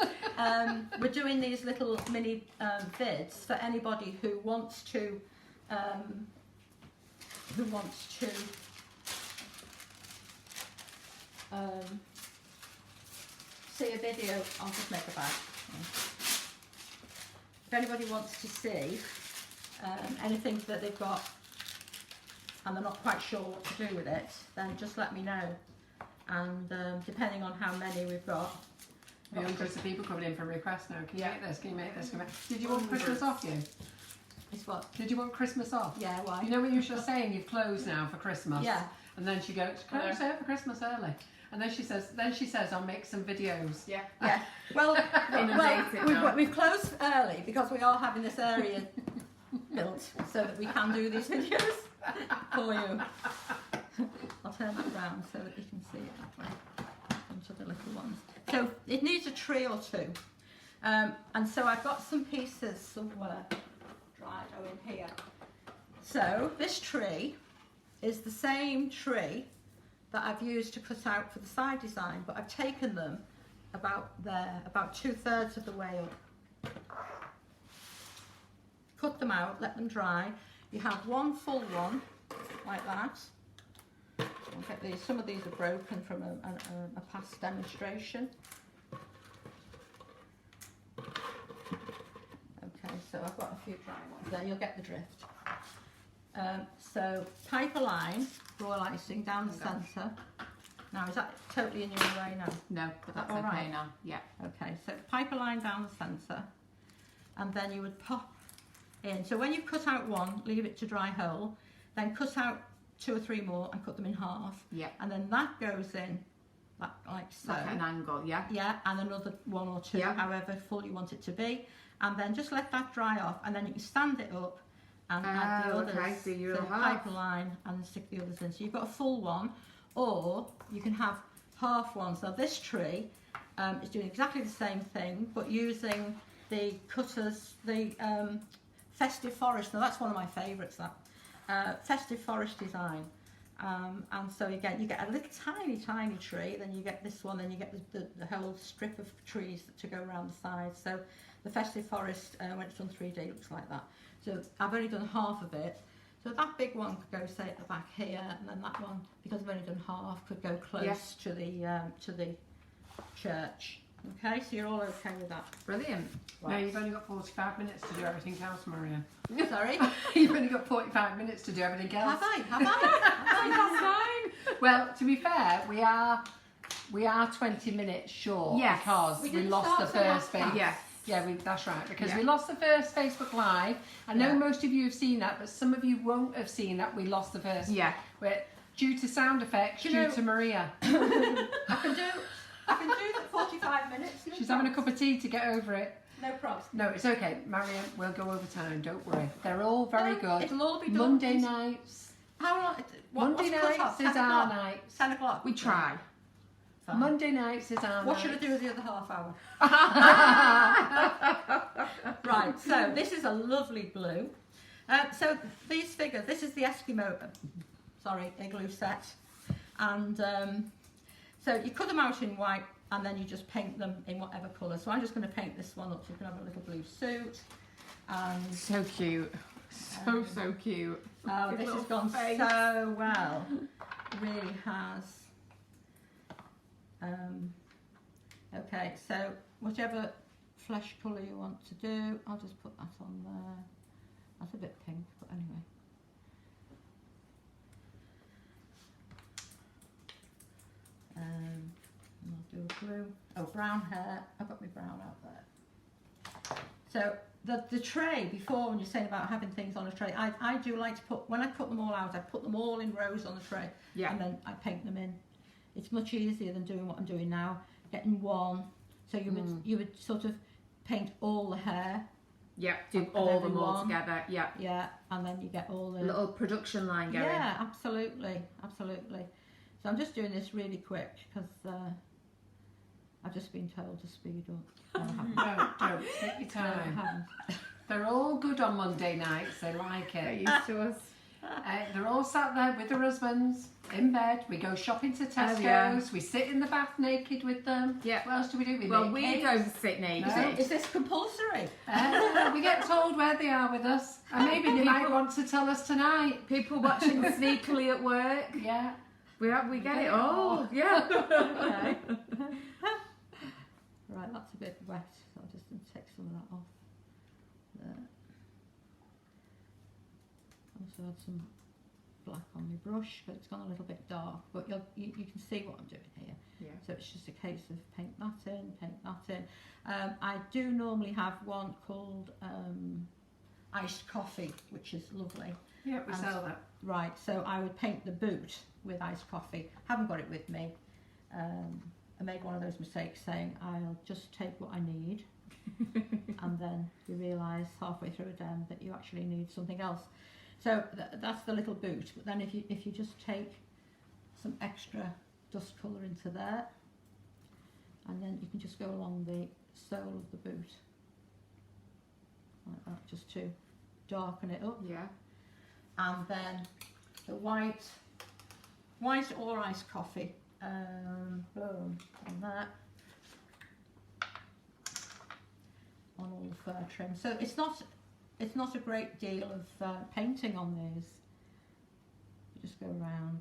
we're doing these little mini vids for anybody who wants to see a video. I'll just make a bag. If anybody wants to see anything that they've got and they're not quite sure what to do with it, then just let me know. And depending on how many we've got. The hundreds of people coming in for requests now. Can you Yeah. make this? Can you make this? Can you make... Did you want Christmas off, you? It's what? Did you want Christmas off? Yeah, why? You know when you're just saying you've closed now for Christmas? Yeah. And then she goes, can I Yeah. stay for Christmas early? And then she says, I'll make some videos. Yeah. Yeah. Well, Inundated now. we've closed early because we are having this area built so that we can do these videos for you. I'll turn that around so that you can see it that way. Onto the little ones. So it needs a tree or two. And so I've got some pieces somewhere dried in here. So this tree is the same tree that I've used to cut out for the side design, but I've taken them about there, about 2/3 of the way up. Cut them out, let them dry. You have one full one, like that. I'll get these. Some of these are broken from a past demonstration. Okay, so I've got a few dry ones there, you'll get the drift. So pipe a line, royal icing down the centre. Now is that totally in your way now? No, but that's All okay right. now. Yeah. Okay, so pipe a line down the centre, and then you would pop in. So when you cut out one, leave it to dry whole, then cut out 2 or 3 more and cut them in half. Yeah. And then that goes in like so. Like an angle. Yeah. Yeah, and another 1 or 2, Yeah. however full you want it to be. And then just let that dry off, and then you can stand it up and add the Oh, others. okay, so you'll have- pipe a line and stick the others in. So you've got a full one, or you can have half ones. Now this tree is doing exactly the same thing, but using the cutters, the Festive Forest. Now that's one of my favourites, that Festive Forest design. And so again, you get a little tiny tree, then you get this one, then you get the whole strip of trees to go around the sides. So the Festive Forest, when it's done 3D, looks like that. So I've only done half of it. So that big one could go, say, at the back here, and then that one, because I've only done half, could go close to the church. Okay, so you're all okay with that. Brilliant. No, you've only got 45 minutes to do everything else, Marion. Sorry? You've only got 45 minutes to do everything else. Have I? That's fine. Well, to be fair, we are 20 minutes short Yes. because We we didn't lost the start till first last Facebook. Yes. Yeah, that's right, because Yeah. we lost the first Facebook Live. I know Yeah. most of you have seen that, but some of you won't have seen that we lost the first. Yeah. But due to sound effects, You due know- to Maria. I can do the 45 minutes. She's having a cup of tea to get over it. No problems. No, it's okay. Marion, we'll go over time. Don't worry. They're all very good. It'll all be done. Monday nights. How long? Monday nights is our nights. 10 o'clock. We try. Fine. Monday nights is our What nights. should I do with the other half hour? Right, so this is a lovely blue. So these figures, this is the Eskimo, Igloo set. And so you cut them out in white and then you just paint them in whatever colour. So I'm just going to paint this one up so you can have a little blue suit. And So cute. So cute. oh, His this has little gone face. so well. It really has. Okay, so whichever flesh colour you want to do, I'll just put that on there. That's a bit pink, but anyway. And I'll do a blue. Oh, brown hair. I've got my brown out there. So the tray, before when you're saying about having things on a tray, I do like to put, when I cut them all out, I put them all in rows on the tray. Yeah. And then I paint them in. It's much easier than doing what I'm doing now, getting one. So you would sort of paint all the hair. Yeah, do Of all them all everyone. together. Yeah. Yeah, and then you get all the Little production line going. Yeah, absolutely, absolutely. So I'm just doing this really quick because I've just been told to speed up. No, I haven't. Don't. Take your No, I time. haven't. They're all good on Monday nights. They like They're it. used to us. They're all sat there with their husbands in bed. We go shopping to Tesco's. yeah. We sit in the bath naked with them. Yeah. What else do we do? Well, make we cakes. don't sit naked. No. Is this compulsory? We get told where they are with us, and maybe they might want to tell us tonight. People watching sneakily at work. Yeah. We get it all. Yeah. Okay. Right, that's a bit wet, so I'll just take some of that off. There. Also add some black on my brush, but it's gone a little bit dark, but you can see what I'm doing here. Yeah. So it's just a case of paint that in, paint that in. I do normally have one called iced coffee, which is lovely. Yeah, we And- sell that. Right, so I would paint the boot with iced coffee. Haven't got it with me. I made one of those mistakes saying I'll just take what I need and then you realise halfway through a dem that you actually need something else. So that's the little boot, but then if you just take some extra dust colour into there and then you can just go along the sole of the boot like that, just to darken it up. Yeah. And then the white or iced coffee, boom, on that, on all the fur trim. So it's not a great deal of painting on these. You just go around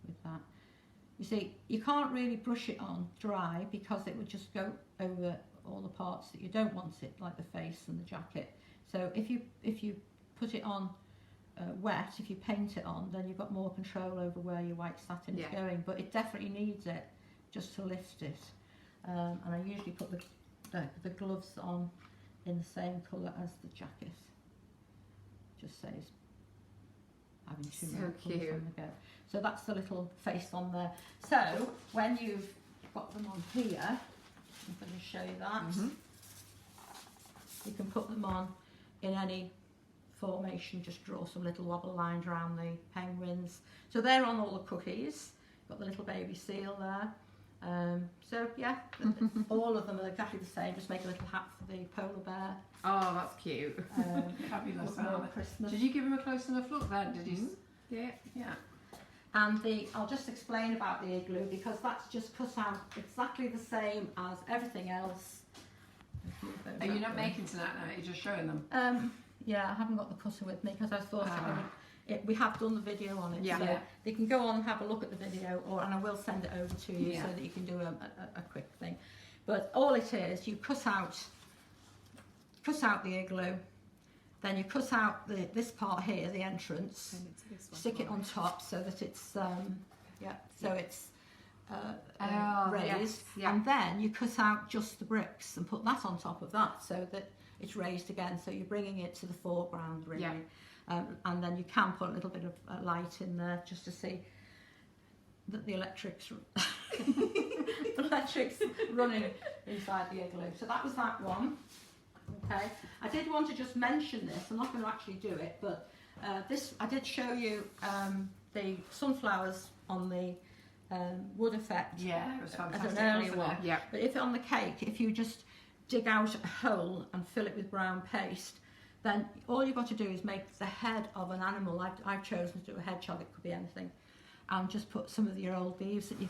with that. You see, you can't really brush it on dry because it would just go over all the parts that you don't want it, like the face and the jacket. So if you put it on wet, if you paint it on, then you've got more control over where your white satin is going, but it definitely needs it just to lift it. And I usually put the gloves on in the same colour as the jacket. Just saves having too many colours on the go. So that's the little face on there. So when you've got them on here, I'm going to show you that. You can put them on in any formation, just draw some little wobble lines around the penguins. So they're on all the cookies. Got the little baby seal there. So yeah, all of them are exactly the same. Just make a little hat for the polar bear. Oh, that's cute. Fabulous. More Christmas. Did you give him a close enough look then? Did you? Yeah. Yeah. And I'll just explain about the igloo because that's just cut out exactly the same as everything else. Are you not making tonight now? You're just showing them? Yeah, I haven't got the cutter with me because I thought we have done the video on it. Yeah. So Yeah. they can go on and have a look at the video, and I will send it over to you Yeah. so that you can do a quick thing. But all it is, you cut out the igloo, then you cut out this part here, the entrance, stick it on top so that it's raised, yes, yeah. and then you cut out just the bricks and put that on top of that so that it's raised again. So you're bringing it to the foreground really. Yeah. And then you can put a little bit of light in there just to see that the electric's running inside the igloo. So that was that one. Okay, I did want to just mention this. I'm not going to actually do it, but this I did show you the sunflowers on the wood effect. Yeah, it was fantastic. As an earlier wasn't one. it? Yeah. But if on the cake, if you just dig out a hole and fill it with brown paste, then all you've got to do is make the head of an animal. I've chosen to do a hedgehog. It could be anything, and just put some of your old leaves that you.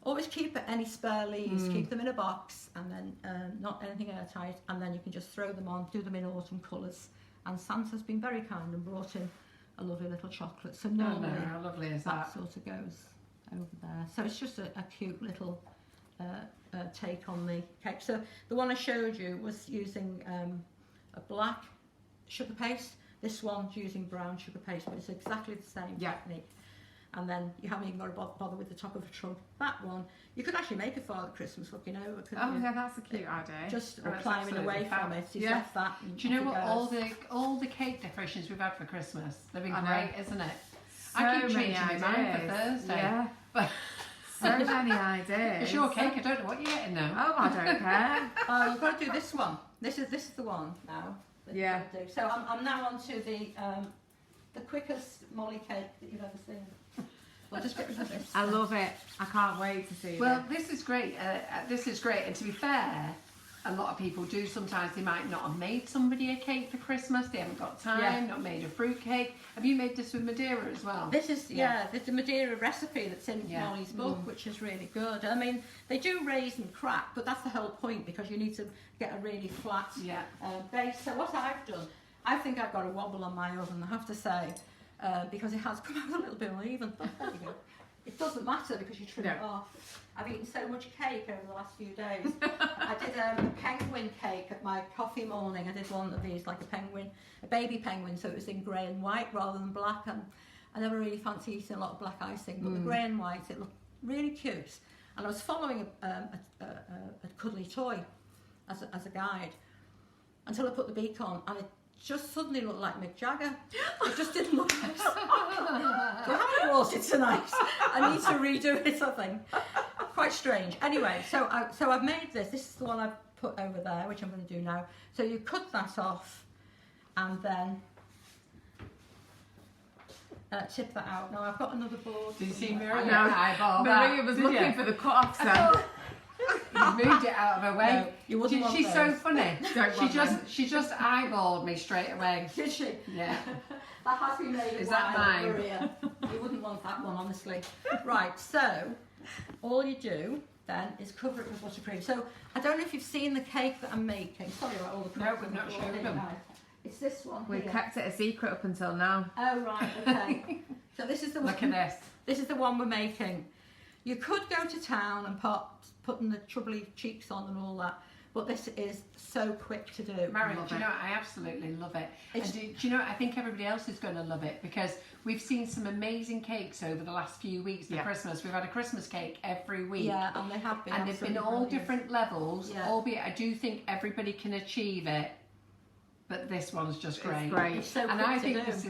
Always keep any spare leaves, keep them in a box, and then not anything airtight, and then you can just throw them on, do them in autumn colours. And Santa's been very kind and brought in a lovely little chocolate. So normally, how lovely is that that? sort of goes over there. So it's just a cute little take on the cake. So the one I showed you was using a black sugar paste. This one's using brown sugar paste, but it's exactly the same technique. And then you haven't even got to bother with the top of a trunk. That one, you could actually make a Father Christmas looking over, couldn't you? Yeah, that's a cute idea. Just That's climbing away absolutely from fab. it. You left that. And Do you know off what? it goes. All the cake decorations we've had for Christmas, they've been I know. great, isn't it? So I keep many changing my mind for ideas. Thursday. Yeah. But So many ideas. it's your cake. I don't know what you're getting now. Oh, I don't care. Oh, you've got to do this one. This is the one now. that you've Yeah. got to do. So I'm now on to the quickest molly cake that you've ever seen. I'll just get rid of this. I love it. I can't wait to see Well, it. this is great. This is great. And to be fair, a lot of people do. Sometimes they might not have made somebody a cake for Christmas. They haven't got time. Yeah. Not made a fruit cake. Have you made this with Madeira as well? This is the Madeira recipe that's in Yeah. Molly's book, which is really good. I mean, they do raise and crack, but that's the whole point because you need to get a really flat Yeah. base. So what I've done, I think I've got a wobble on my oven, I have to say, because it has come out a little bit uneven. But there you go. It doesn't matter because you trim it off. I've eaten so much cake over the last few days. I did a penguin cake at my coffee morning. I did one of these, like a penguin, a baby penguin, so it was in grey and white rather than black. And I never really fancy eating a lot of black icing, but the grey and white, it looked really cute. And I was following a cuddly toy as a guide until I put the beak on, and it just suddenly looked like Mick Jagger. It just didn't look nice. So I haven't brought it tonight. I need to redo it, I think. Quite strange. Anyway, so I've made this. This is the one I've put over there, which I'm going to do now. So you cut that off, and then tip that out. Now I've got another board. Did you see somewhere. Marion? No, Eyeball Maria that, was did looking you? for the cut-offs then. You've moved it out of her way. No, you wouldn't want She's so those. funny. Don't want them. She just eyeballed me straight away. Did she? Yeah. That has been made. Is that wide, mine? Maria. You wouldn't want that one, honestly. Right, so all you do then is cover it with buttercream. So I don't know if you've seen the cake that I'm making. Sorry about all the No, crumbs we've on the not floor shown here, them. guys. It's this one We here. kept it a secret up until now. Oh right, okay. So this is the one. Look at this. This is the one we're making. You could go to town and putting the troubly cheeks on and all that, but this is so quick to do. Marion, Love do you it. know, I absolutely love it. It's- And do you know, I think everybody else is going to love it because we've seen some amazing cakes over the last few weeks for Yeah. Christmas. We've had a Christmas cake every week. Yeah, and they have been. And they've been absolutely all brilliant. different levels, Yeah. albeit I do think everybody can achieve it. But this one's just great. It's great. It's so And quick I to think do. this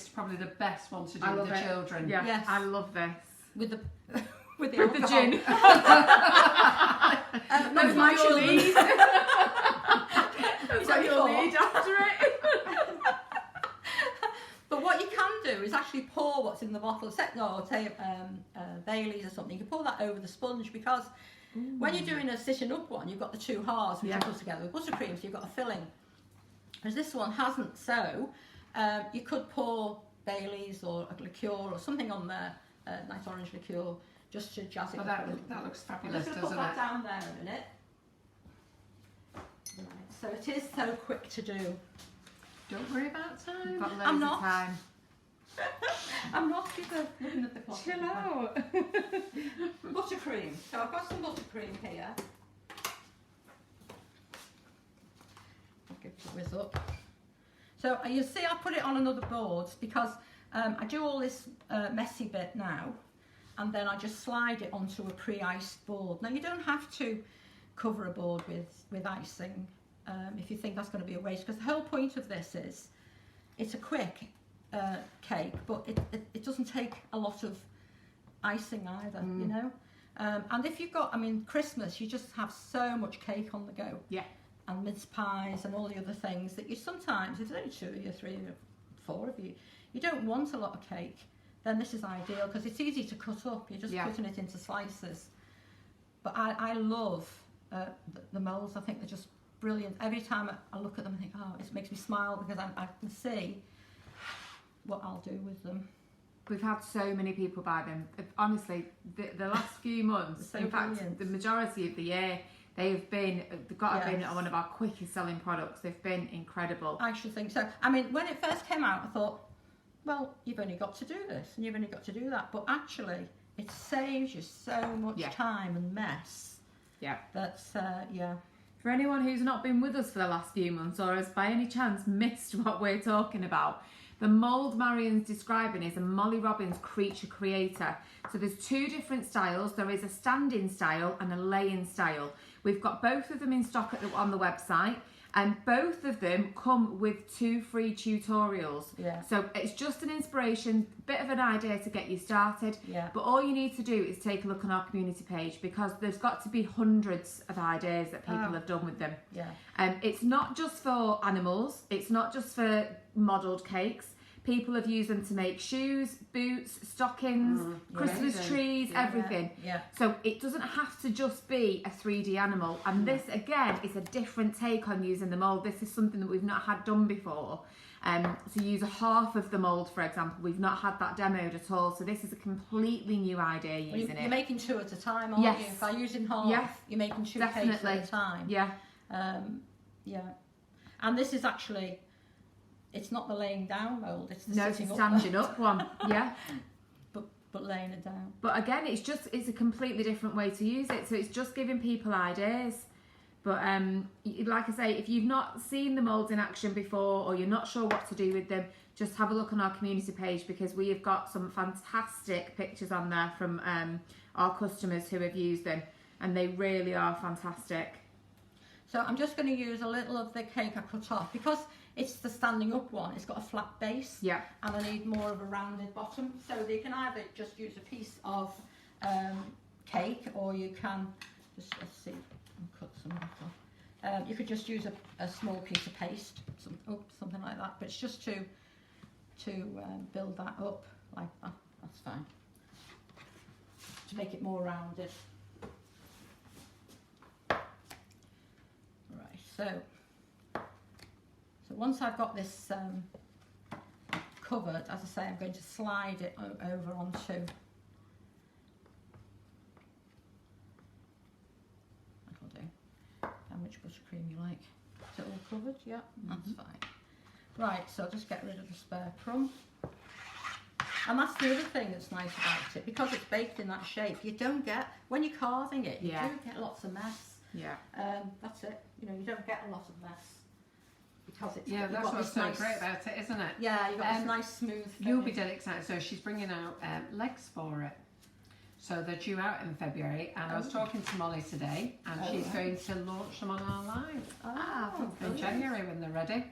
is probably the best one to do I with love the it. children. Yeah, Yes. I love this. with the with the, With the alcohol. gin. Not with my children. That's what you'll need after it. But what you can do is actually pour what's in the bottle, say Bailey's or something. You can pour that over the sponge because when you're doing a sitting up one, you've got the two halves which Yeah. you put together with buttercream, so you've got a filling. Whereas this one hasn't, so you could pour Bailey's or a liqueur or something on there, nice orange liqueur, just to jazz it Well, up a little that bit. looks I'm fabulous, just going to doesn't put that it? down there a minute. Right, so it is so quick to do. Don't worry about time. Got loads I'm of not. time. I'm not even looking at the clock. Chill out. Buttercream. So I've got some buttercream here. I'll give it a whiz up. So you see I put it on another board because I do all this messy bit now and then I just slide it onto a pre-iced board. Now you don't have to cover a board with icing if you think that's going to be a waste, because the whole point of this is it's a quick cake, but it doesn't take a lot of icing either, you know. And if you've got, I mean, Christmas, you just have so much cake on the go. Yeah. and mince pies and all the other things that you sometimes, if there's only 2 of you, 3 or 4 of you, you don't want a lot of cake, then this is ideal because it's easy to cut up. You're just cutting it into slices. But I love the moulds. I think they're just brilliant. Every time I look at them, I think, oh, it makes me smile because I can see what I'll do with them. We've had so many people buy them. Honestly, the last few months, So in fact, brilliant. the majority of the year, they've got to have been one of our quickest selling products. They've been incredible. I should think so. I mean, when it first came out, I thought, well, you've only got to do this and you've only got to do that. But actually, it saves you so much time and mess. Yeah. That's, For anyone who's not been with us for the last few months or has by any chance missed what we're talking about, the mould Marion's describing is a Molly Robbins Creature Creator. So there's 2 different styles. There is a standing style and a laying style. We've got both of them in stock on the website, and both of them come with 2 free tutorials. Yeah. So it's just an inspiration, bit of an idea to get you started. Yeah. But all you need to do is take a look on our community page, because there's got to be hundreds of ideas that people have done with them. Yeah. It's not just for animals. It's not just for modelled cakes. People have used them to make shoes, boots, stockings, Christmas trees, everything. Yeah. So it doesn't have to just be a 3D animal. And this, again, is a different take on using the mould. This is something that we've not had done before. To use a half of the mould, for example, we've not had that demoed at all. So this is a completely new idea using You're it. making 2 at a time, aren't you? By using half, you're making 2 cakes at a time. Yeah. Yeah. And this is actually, it's not the laying down mould, it's the It's sitting a up standing up one. Yeah. but laying it down. But again, it's a completely different way to use it. So it's just giving people ideas. But like I say, if you've not seen the moulds in action before, or you're not sure what to do with them, just have a look on our community page, because we have got some fantastic pictures on there from our customers who have used them, and they really are fantastic. So I'm just going to use a little of the cake I cut off, because it's the standing up one. It's got a flat base, Yeah. and I need more of a rounded bottom. So you can either just use a piece of cake, or you can just, let's see, I'll cut some of that off. You could just use a small piece of paste, something like that. But it's just to build that up like that. That's fine. To make it more rounded. Right. So once I've got this covered, as I say, I'm going to slide it over onto that'll do. How much buttercream you like? Is it all covered? Yeah, that's fine. Right, so I'll just get rid of the spare crumb. And that's the other thing that's nice about it, because it's baked in that shape. You don't get, when you're carving it, you do get lots of mess. Yeah. That's it. You know, you don't get a lot of mess. Because it's that's what's so great about it, isn't it? Yeah, you've got this nice smooth thing. You'll be dead excited. So she's bringing out legs for it. So they're due out in February, and I was talking to Molly today, and she's going to launch them on our line in January when they're ready.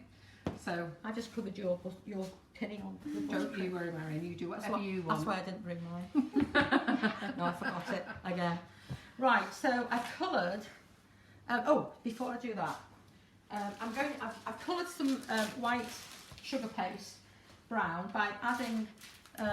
So I just covered your pinning on. Don't you worry, Marion. You do whatever you want. That's why I didn't bring mine. No, I forgot it again. Right, so I've coloured. Before I do that, I've coloured some white sugar paste brown by adding,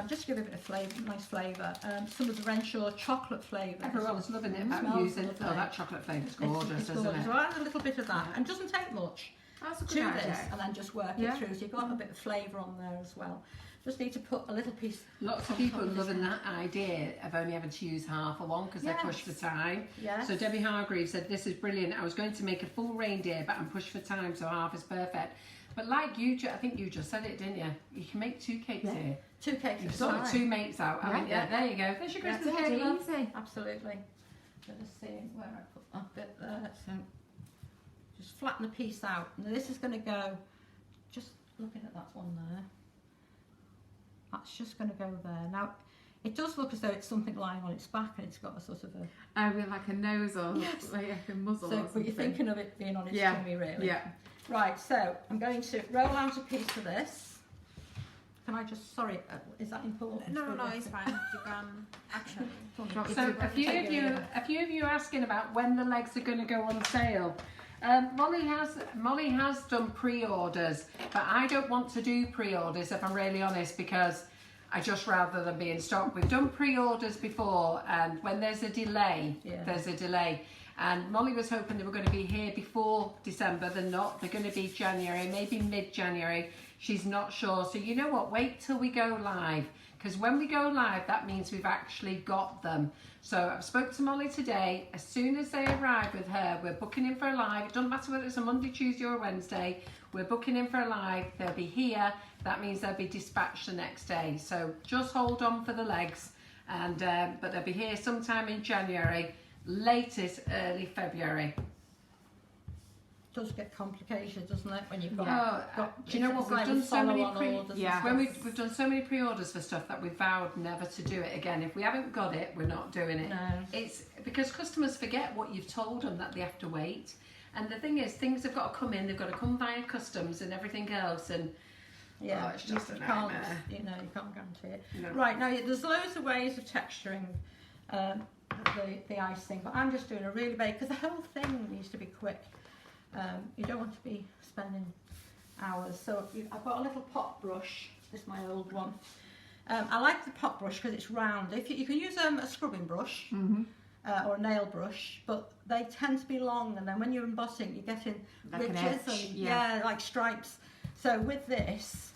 just to give it a bit of flavour, nice flavour, some of the Renshaw chocolate flavour. Everyone's loving it about using it. Oh, that chocolate flavour's gorgeous, isn't it? So I add a little bit of that, and it doesn't take much. That's a to good idea. this, and then just work it through. So you've got a bit of flavour on there as well. Just need to put a little piece. Lots of people loving that idea of only having to use half of one because they're pushed for time. Yes. So Debbie Hargreaves said, "This is brilliant. I was going to make a full reindeer, but I'm pushed for time, so half is perfect." But like you, I think you just said it, didn't you? You can make 2 cakes here. 2 cakes. You've sorted 2 mates out. I mean, there you go. There's your Christmas cake. Easy. Absolutely. So just seeing where I put that bit there. So just flatten the piece out. Now this is going to go. Just looking at that one there. That's just going to go there. Now, it does look as though it's something lying on its back, and it's got a sort of a... with like a nose or like a muzzle. So, but you're thinking of it being on its tummy, really. Yeah. Right, so I'm going to roll out a piece of this. Can I just, sorry, is that important? No, it's fine. You can actually. So a few of you are asking about when the legs are going to go on sale. Molly has done pre-orders, but I don't want to do pre-orders if I'm really honest, because I just rather than be in stock. We've done pre-orders before, and when there's a delay, there's a delay. And Molly was hoping they were going to be here before December. They're not. They're going to be January, maybe mid-January. She's not sure. So you know what? Wait till we go live, because when we go live, that means we've actually got them. So I've spoke to Molly today. As soon as they arrive with her, we're booking in for a live. It doesn't matter whether it's a Monday, Tuesday or Wednesday. We're booking in for a live. They'll be here. That means they'll be dispatched the next day. So just hold on for the legs, and but they'll be here sometime in January, latest early February. Does get complicated, doesn't it, when you've got do you know what, we've done so many we've done so many pre-orders for stuff that we vowed never to do it again. If we haven't got it, we're not doing it. No. It's because customers forget what you've told them, that they have to wait. And the thing is, things have got to come in, they've got to come via customs and everything else, and it's just you a can't, nightmare. you can't guarantee it. No. Right, now there's loads of ways of texturing the icing, but I'm just doing a really big, because the whole thing needs to be quick. You don't want to be spending hours. So I've got a little pot brush. This is my old one. I like the pot brush because it's round. If you can use a scrubbing brush or a nail brush, but they tend to be long, and then when you're embossing, you're getting Like an ridges edge, and like stripes. So with this,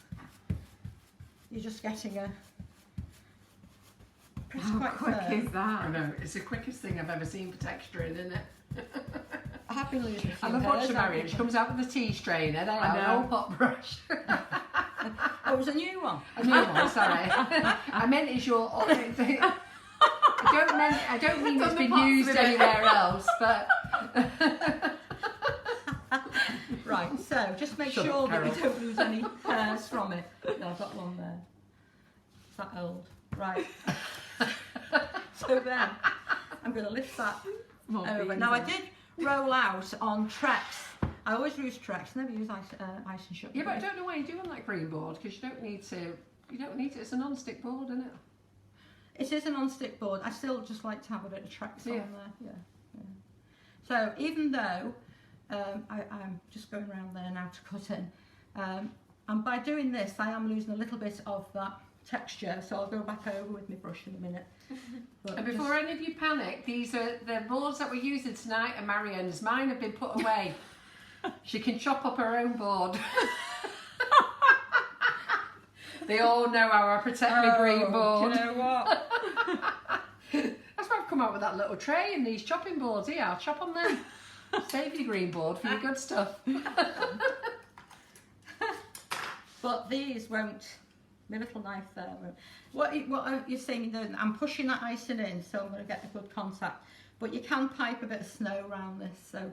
you're just getting a pretty How quite quick firm. is that? I know, it's the quickest thing I've ever seen for texturing, isn't it? I have been losing a few I love watching hairs, Marion. She comes out with a tea strainer, then I an know. old pot brush. Oh, it was a new one. A new one, sorry. I meant it's your. I don't mean it's been used anywhere else, but. Right, so just make Shut sure up, that you Carol. don't lose any hairs from it. No, I've got one there. It's that old. Right. So then I'm going to lift that over. Now I did roll out on Trex. I always use Trex. Never use icing sugar. Yeah, but I don't know why you do on that green board, because you don't need to. You don't need it. It's a non-stick board, isn't it? It is a non-stick board. I still just like to have a bit of Trex on Yeah. there. Yeah. So even though I'm just going around there now to cut in, and by doing this, I am losing a little bit of that texture. So I'll go back over with my brush in a minute. But And before any of you panic, these are the boards that we're using tonight are Marion's. Mine have been put away. She can chop up her own board. They all know how I protect my green board. Do you know what? That's why I've come out with that little tray and these chopping boards. Here, I'll chop on them. Save your green board for your good stuff. But these won't. My little knife there. What you're seeing me doing, I'm pushing that icing in, so I'm going to get a good contact. But you can pipe a bit of snow around this, so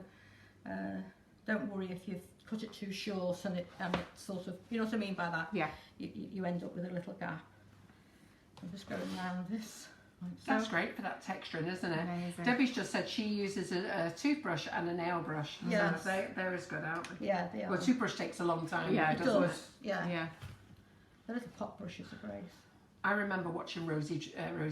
don't worry if you've cut it too short and it sort of, you know what I mean by that? Yeah. You end up with a little gap. I'm just going around this. Like so. That's great for that texturing, isn't it? Amazing. Debbie's just said she uses a toothbrush and a nail brush. Yes. So they're as good, aren't they? Yeah, they are. Well, a toothbrush takes a long time. Yeah, it doesn't does. Yeah. Yeah. The little pot brushes are great. I remember watching Rosie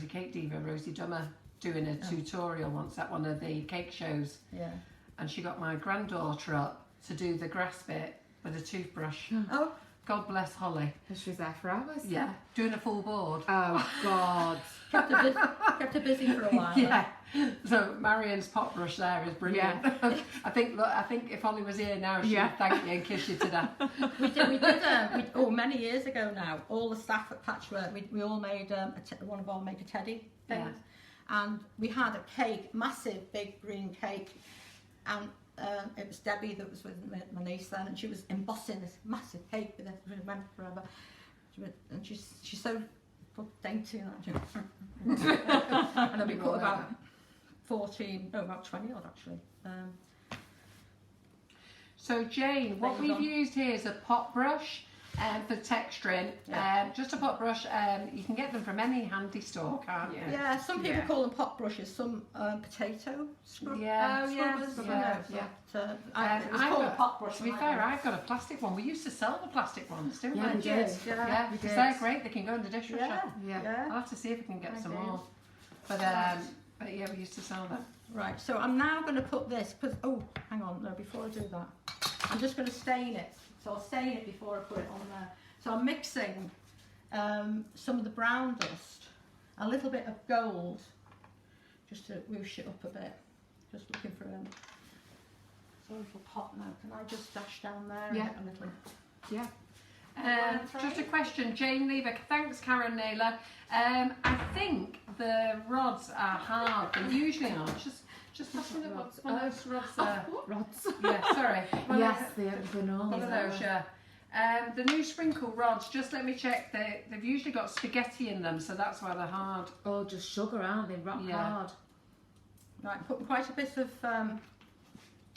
Cake Diva, Rosie Dummer, doing a tutorial once at one of the cake shows. Yeah. And she got my granddaughter up to do the grass bit with a toothbrush. Oh. God bless Holly. She was there for hours. Yeah, doing a full board. Oh God. Kept her busy for a while. Yeah. So Marion's pot brush there is brilliant. Yeah. I think if Holly was here now, she'd thank you and kiss you to death. We did many years ago now. All the staff at Patchwork, we all made one of our make a teddy things, and we had a cake, massive big green cake, and it was Debbie that was with my niece then, and she was embossing this massive cake with it. It went forever, and she's so dainty and then we put about 20 odd actually. So Jane, what we've used here is a pot brush for texturing. Just a pot brush. You can get them from any handy store, can't you? Yeah, some people call them pot brushes, some potato scrubbers. It was called a pot brush. To be fair, I've got a plastic one. We used to sell the plastic ones, didn't we? We did. Yeah, because they're great. They can go in the dishwasher. Yeah. I'll have to see if we can get some more. But yeah, we used to sell them. Right, so I'm now going to put this, because, oh, hang on, no, before I do that, I'm just going to stain it. So I'll stain it before I put it on there. So I'm mixing some of the brown dust, a little bit of gold, just to whoosh it up a bit. Just looking for it's a little pot now. Can I just dash down there? Yeah. A little. Yeah. Just a question, Jane Lever. Thanks, Karen Naylor. I think the rods are hard. They usually are. Just pass me the rods. One of those rods there. Rods. Yeah, sorry. Yes, the normal. One of those, yeah. The new sprinkle rods, just let me check. They've usually got spaghetti in them, so that's why they're hard. Oh, just sugar, aren't they? Rock hard. Right, put quite a bit of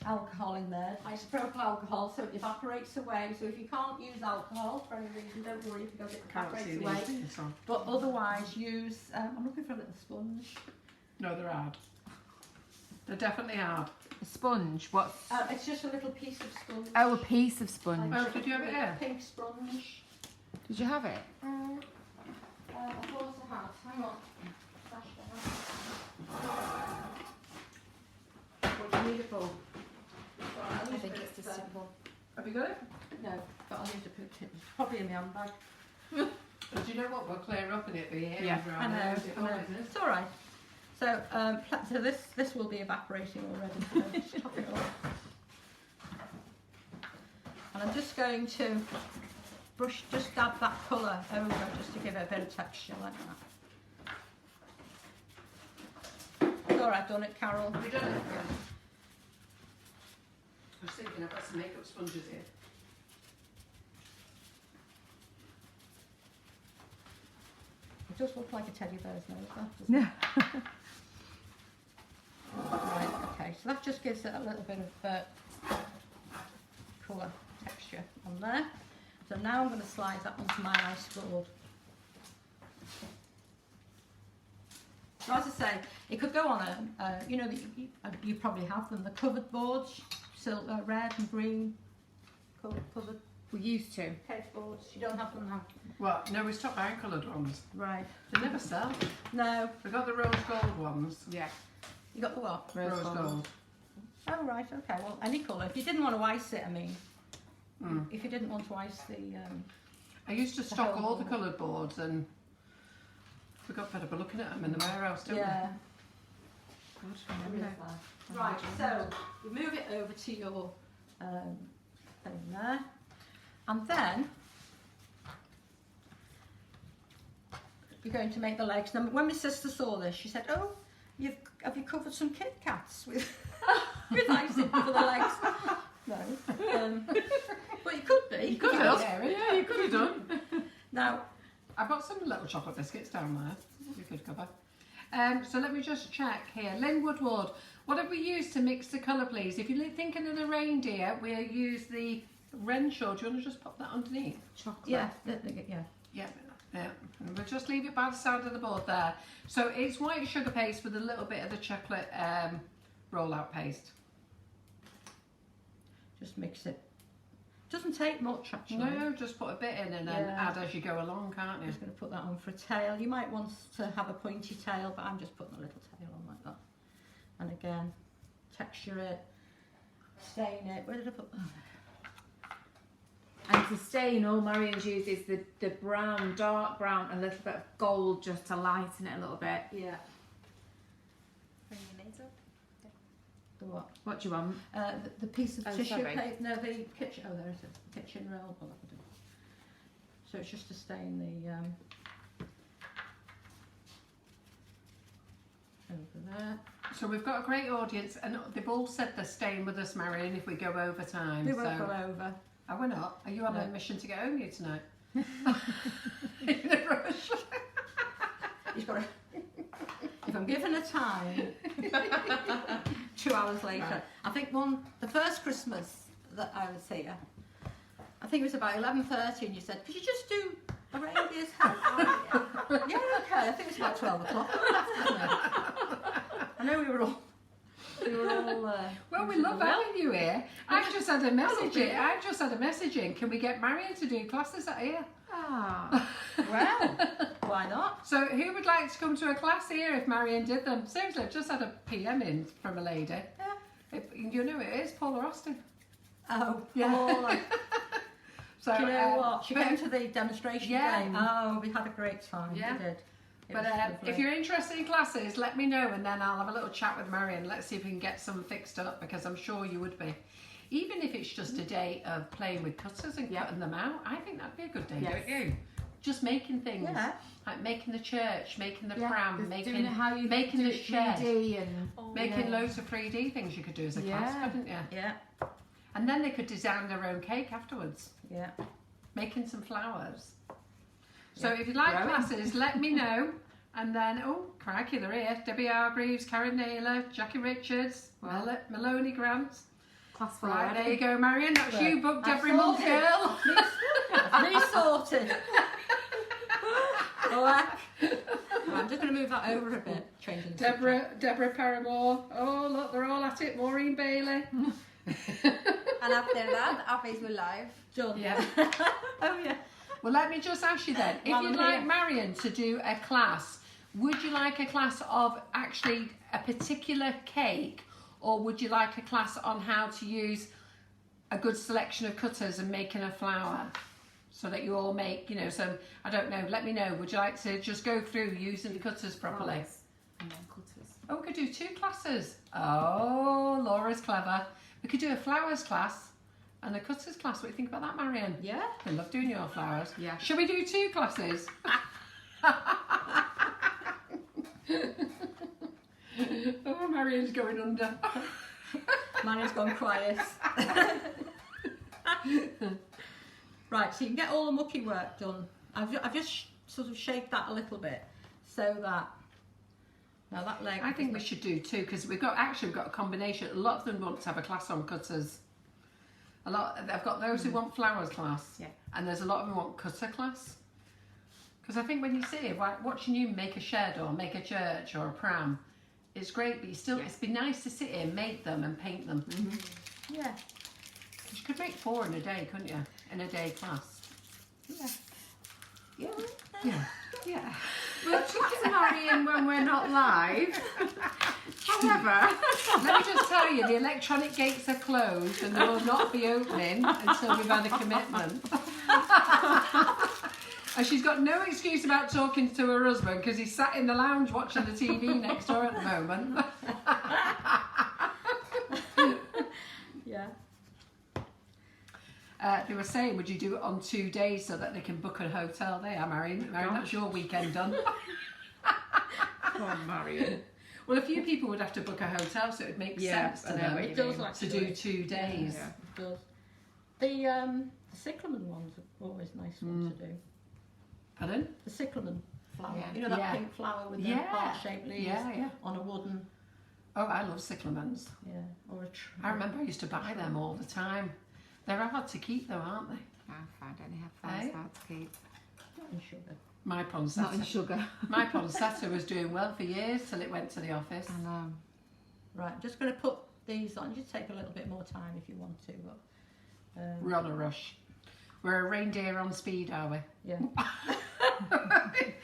alcohol in there, isopropyl alcohol, so it evaporates away. So if you can't use alcohol for any reason, don't worry because it evaporates away. But otherwise, use. I'm looking for a little sponge. No, they're hard. They're definitely hard. A sponge? What? It's just a little piece of sponge. Oh, a piece of sponge. Oh, did you have it here? Pink sponge. Did you have it? Of course I have. Hang on. What do you need it for? I think it's just simple. Have you got it? No, but I'll need to put it. It's probably in my handbag. But do you know what? We'll clear up in it. Yeah, I know. It's all right. So, so this will be evaporating already. So just top it off. And I'm just going to just dab that colour over just to give it a bit of texture like that. It's all right, done it, Carol. Have you done it? Yeah. I was thinking I've got some makeup sponges here. It does look like a teddy bear's nose, that doesn't it? Right, okay, so that just gives it a little bit of colour texture on there. So now I'm going to slide that onto my ice board. So as I say, it could go on you know, you probably have them, the covered boards, red and green covered We used to. cake boards. You don't have them now. Well, no, we stopped buying coloured ones. Right. They never sell. No. We got the rose gold ones. Yeah. You got the what? Rose gold. Oh right, okay. Well, any colour. If you didn't want to ice it, I mean. If you didn't want to ice the. I used to stock whole all the board. coloured boards and we got fed up of looking at them in the warehouse, didn't Yeah. we? Good. Okay. Right. So you move it over to your thing there, and then you're going to make the legs. Now, when my sister saw this, she said, "Oh, have you covered some Kit Kats with with icing for the legs?" No, but you could be. You could have. Yeah, you could have done. Now, I've got some little chocolate biscuits down there. You could cover. So let me just check here. Lynn Woodward, what have we used to mix the colour, please? If you're thinking of the reindeer, we'll use the Renshaw. Do you want to just pop that underneath? Chocolate. yeah. Yeah. And we'll just leave it by the side of the board there. So it's white sugar paste with a little bit of the chocolate roll-out paste. Just mix it. Doesn't take much actually. No, just put a bit in and then add as you go along, can't I'm you? just going to put that on for a tail. You might want to have a pointy tail, but I'm just putting a little tail on like that. And again, texture it, stain it. Where did I put? And to stain, all Marion's uses the brown, dark brown, a little bit of gold just to lighten it a little bit. Yeah. Bring your nails up. The what? What do you want? The piece of tissue sorry. paper. No, the kitchen. Oh, there it is. The kitchen roll. Well, that'll do. So it's just to stain the over there. So we've got a great audience and they've all said they're staying with us, Marion, if we go over time. We won't go over. Oh, we're not? Are you on a No. mission to get home here tonight? In a rush. He's got. If I'm given a time, 2 hours later. Right. I think the first Christmas that I was here, I think it was about 11:30, and you said, "Could you just do a reindeer's head?" Yeah, okay. I think it was about 12 o'clock. I know we were all Well, we love having you here. I've just had a message in. I've just had a message in. Can we get Marion to do classes out here? Ah. Well, why not? So who would like to come to a class here if Marion did them? Seriously, I've just had a PM in from a lady. Yeah. You know who it is, Paula Austin. Oh, Yeah. Paula. So, Do you know what? She but- came to the demonstration game. Oh, we had a great time. Yeah. We did. It But was lovely. if you're interested in classes, let me know and then I'll have a little chat with Marion. Let's see if we can get some fixed up because I'm sure you would be. Even if it's just a day of playing with cutters and cutting them out, I think that'd be a good day, don't you? Just making things. Yeah. Like making the church, making the pram, Doing making how you making do the it shed. 3D and making loads of 3D things you could do as a class, couldn't you? Yeah. And then they could design their own cake afterwards. Yeah. Making some flowers. So Yeah. if you'd like Growing. classes, let me know. And then, oh, crikey, they're here. Debbie Hargreaves, Karen Naylor, Jackie Richards, Maloney Grant. class full Right, already. there you go, Marion. That's Right. you booked I've every month, sorted. girl. Me sorted. Alright. I'm just going to move that over a bit. Changing the subject. Deborah Paramore. Oh, look, they're all at it. Maureen Bailey. And after that, our Facebook Live. Done. Yeah. Oh yeah. Well, let me just ask you then. If While you'd I'm like here. Marion to do a class, would you like a class of actually a particular cake, or would you like a class on how to use a good selection of cutters and making a flower? So that you all make, you know, so I don't know, let me know. Would you like to just go through using the cutters properly? And then cutters. Oh, we could do 2 classes. Oh, Laura's clever. We could do a flowers class and a cutters class. What do you think about that, Marion? Yeah. I love doing your flowers. Yeah. Shall we do 2 classes? Oh, Marion's going under. Manny's gone quiet. Right, so you can get all the mucky work done. I've just sort of shaped that a little bit so that now that leg. I think we should do 2 because we've got a combination. A lot of them want to have a class on cutters. I've got those who want flowers class, and there's a lot of them who want cutter class. Because I think when you see watching you make a shed or make a church or a pram, it's great, but it's been nice to sit here, make them and paint them. Mm-hmm. Yeah. You could make 4 in a day, couldn't you? In a day class. Yeah. Yeah. Yeah. Yeah. We'll chat to Marion when we're not live. However, Let me just tell you, the electronic gates are closed and they will not be opening until we've had a commitment. And she's got no excuse about talking to her husband because he's sat in the lounge watching the TV next door at the moment. Yeah. They were saying, would you do it on 2 days so that they can book a hotel there, Marion? Marion, that's your weekend done. come on, Marion. Well, a few people would have to book a hotel, so it would make sense to I know them what you It does mean. like to do 2 days. Yeah. It does. The cyclamen ones are always nice ones to do. Pardon? The cyclamen flower. Yeah. You know that Yeah. pink flower with the Yeah. heart-shaped leaves Yeah. on a wooden. Oh, I love cyclamens. Yeah. Or a tree. I remember I used to buy them all the time. They're hard to keep though, aren't they? I find any have flowers Eh? hard to keep. Not in sugar. My Not in poinsettia. sugar. My poinsettia was doing well for years till it went to the office. I know. Right, I'm just going to put these on. Just take a little bit more time if you want to. But, We're on a rush. We're a reindeer on speed, are we? yeah.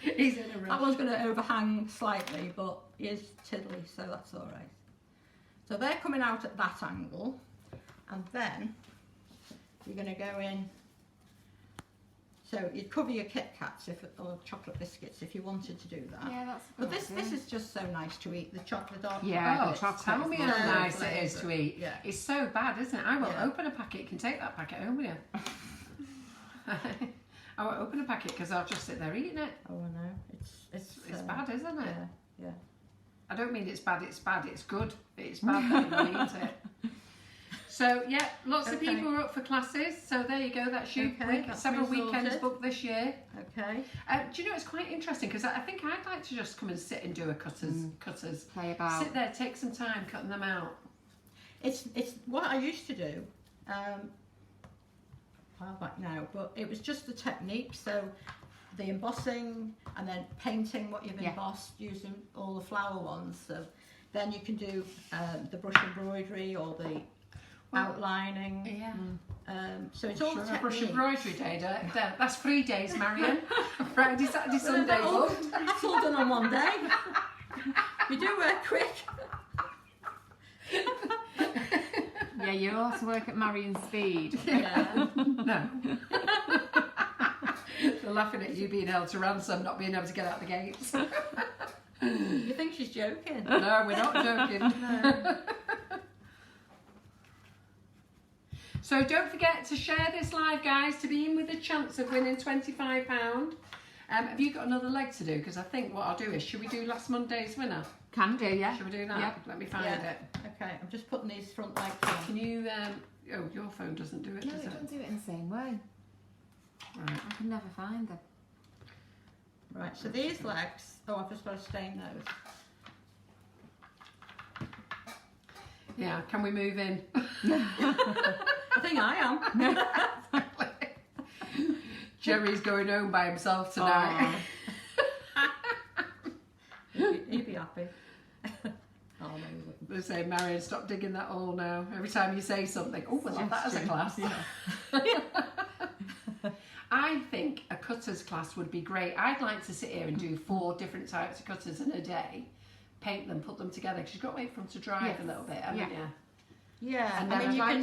He's in a That rush. one's going to overhang slightly, but he is tiddly, so that's all right. So they're coming out at that angle, and then you're going to go in. So you'd cover your Kit Kats or chocolate biscuits if you wanted to do that. Yeah, that's a But good this idea. is just so nice to eat. The chocolate dark. Yeah, Oh, the chocolate tell is me lovely. how nice it flavour. is to eat. Yeah. It's so bad, isn't it? I won't Yeah. open a packet. You can take that packet home with you. I won't open a packet because I'll just sit there eating it. Oh, I know. It's bad, isn't it? Yeah, yeah. I don't mean it's bad, it's bad, it's good. It's bad that you won't eat it. So, yeah, lots of Okay. people are up for classes. So, there you go. That's you. Okay, that's Several me weekends sorted. booked this year. Okay. Do you know, it's quite interesting because I think I'd like to just come and sit and do a cutters. Play about. Sit there, take some time cutting them out. It's what I used to do. Far back now, but it was just the technique. So the embossing and then painting what you've Yeah. embossed using all the flower ones. So then you can do the brush embroidery or the outlining. Yeah. So it's all Sure, technique. brush embroidery day. That's 3 days, Marion. Friday, Saturday, Sunday. That's all done on one day. You do work quick. Yeah, you also work at Marion's speed. Yeah. No. They're laughing at you being held to ransom, not being able to get out the gates. You think she's joking? No, we're not joking. No. So don't forget to share this live, guys, to be in with a chance of winning £25. Have you got another leg to do? Because I think what I'll do is, should we do last Monday's winner? Can do, yeah. Should we do that? Yeah. Let me find Yeah. it. Okay, I'm just putting these front legs on. Can you, oh, your phone doesn't do it, No, does it it? doesn't do it in the same way. Right. I can never find them. Right, so these legs, I've just got to stain those. Yeah, can we move in? I think I am. Jerry's going home by himself tonight. He'd be happy. Oh, no, he wouldn't. They say, Marion, stop digging that hole now. Every time you say something, oh, we'll have that as a class. I think a cutters class would be great. I'd like to sit here and do 4 different types of cutters in a day, paint them, put them together, because you've got to wait for them to dry Yes. a little bit, haven't Yeah. you? Yeah, And I then mean, I'd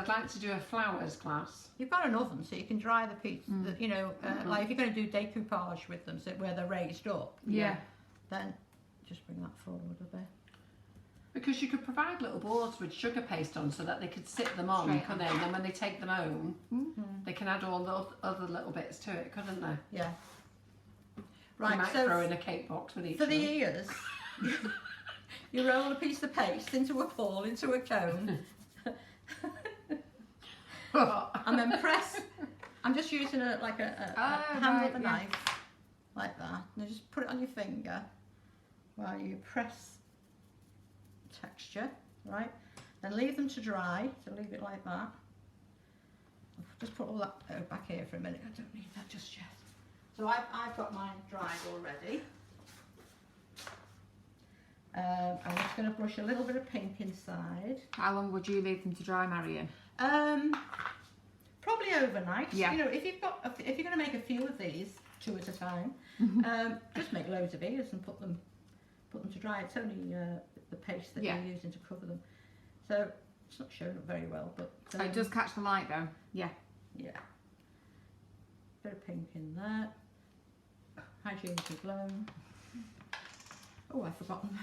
like to do a flowers class. you've got an oven, so you can dry the pieces. You know, like if you're going to do decoupage with them, so where they're raised up, Yeah. then just bring that forward a bit. Because you could provide little boards with sugar paste on so that they could sit them on, Straight couldn't they? And then when they take them home, they can add all the other little bits to it, couldn't they? Yeah. You Right, might so throw in a cake box with each for of the them. ears, you roll a piece of paste into a ball, into a cone, and then press. I'm just using a hand with a knife, like that. And just put it on your finger while you press texture, right? Then leave them to dry. So leave it like that. Just put all that back here for a minute. I don't need that just yet. So I've got mine dried already. I'm just going to brush a little bit of pink inside. How long would you leave them to dry, Marion? Probably overnight. Yeah. You know, if you're going to make a few of these, 2 at a time, just make loads of ears and put them to dry. It's only the paste that Yeah. you're using to cover them. So it's not showing up very well, but Oh, it does catch the light though. Yeah. yeah. Bit of pink in there. Hygienically blown. Oh, I've forgotten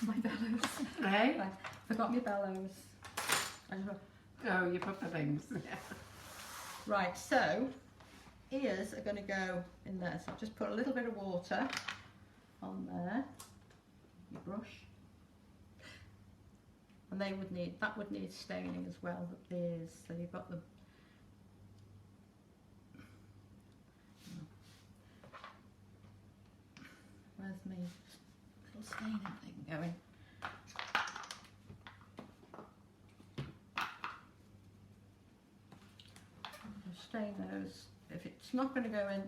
my bellows. Hey? I forgot my bellows. Oh, you put the things. Right, so ears are going to go in there. So I'll just put a little bit of water on there. Your brush. And that would need staining as well, the ears. So you've got them. Where's my little staining thing going? Stain those. If it's not going to go in,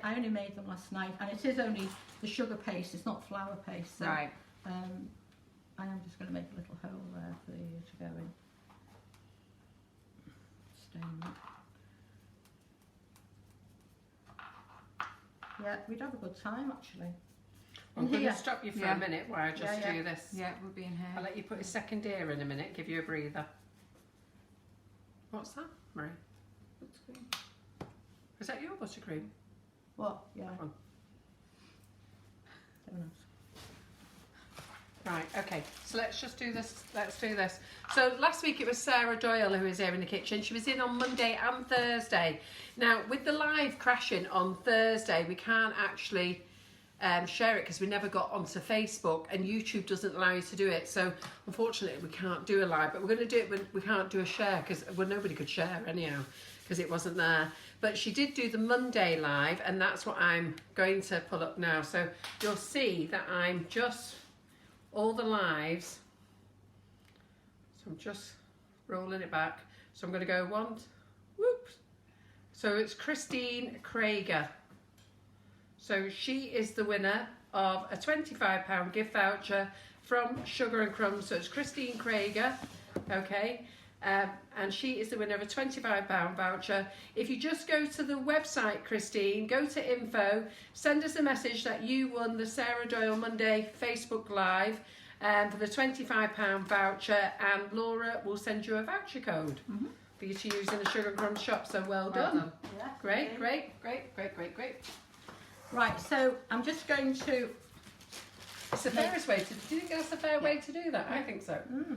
I only made them last night, and it is only the sugar paste. It's not flour paste. So, Right. I am just going to make a little hole there for you to go in. Stain that. Yeah, we'd have a good time actually. I'm going Here. to stop you for Yeah. a minute while I just Yeah, yeah. do this. Yeah, it would be in I'll here. let you put a second ear in a minute, give you a breather. What's that, Marie? Is that your buttercream? What? Yeah. Come on. Don't ask. Right, okay, so let's just do this. Let's do this. So last week it was Sarah Doyle who was here in the kitchen. She was in on Monday and Thursday. Now, with the live crashing on Thursday, we can't actually share it because we never got onto Facebook, and YouTube doesn't allow you to do it. So unfortunately, we can't do a live, but we're going to do it when we can't do a share because nobody could share anyhow because it wasn't there. But she did do the Monday live, and that's what I'm going to pull up now. So you'll see that I'm just all the lives. So I'm just rolling it back. So I'm going to go whoops. So it's Christine Krager. So she is the winner of a £25 gift voucher from Sugar and Crumbs. So it's Christine Krager, okay? And she is the winner of a £25 voucher. If you just go to the website, Christine, go to info, send us a message that you won the Sarah Doyle Monday Facebook Live for the £25 voucher, and Laura will send you a voucher code for you to use in the Sugar and Crumbs shop. So well done. Yeah. Great. Right, so I'm just going to... It's the fairest way to... Do you think that's the fair way to do that? I think so. Very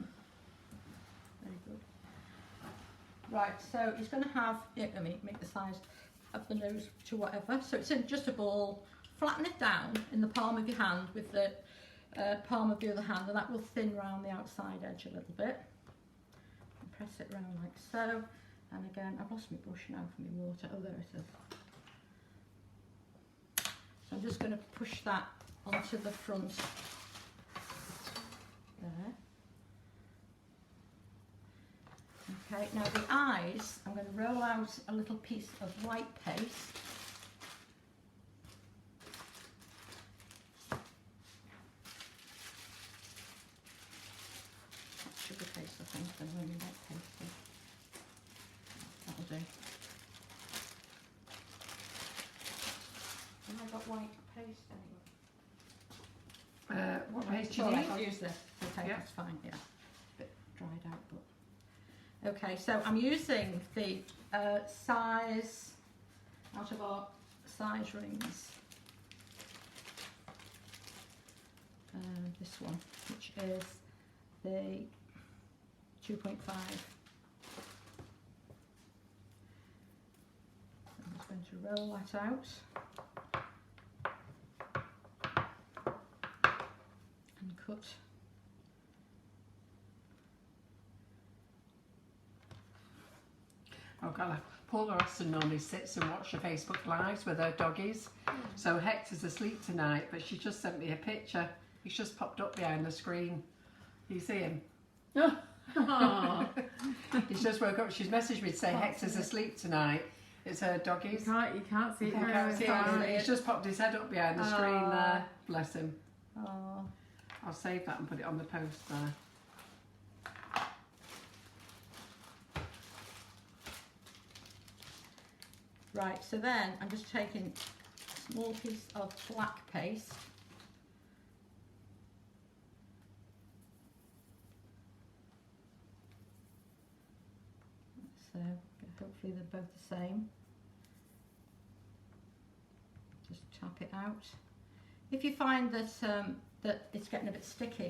good. Right, so he's going to have, let me make the size of the nose to whatever. So it's in just a ball. Flatten it down in the palm of your hand with the palm of the other hand, and that will thin round the outside edge a little bit. And press it round like so. And again, I've lost my brush now for my water. Oh, there it is. So I'm just going to push that onto the front there. Okay, now the eyes, I'm going to roll out a little piece of white paste. That's sugar paste, I think, than only white paste. That'll do. Have I got white paste anyway? What paste do you All right, need? I'll use this. Okay, Yeah. that's fine, yeah. A bit dried out, but... Okay, so I'm using the size, out of our size rings, this one, which is the 2.5. I'm just going to roll that out. And cut. Oh God, Paula Austin normally sits and watches the Facebook Lives with her doggies. So Hector's asleep tonight, but she just sent me a picture. He's just popped up behind the screen. You see him? He's just woke up. She's messaged me to say Hector's asleep tonight. It's her doggies. You can't see it. You can't see him. He's just popped his head up behind the screen there. Bless him. Oh. I'll save that and put it on the post there. Right, so then I'm just taking a small piece of black paste. So hopefully they're both the same. Just tap it out. If you find that that it's getting a bit sticky,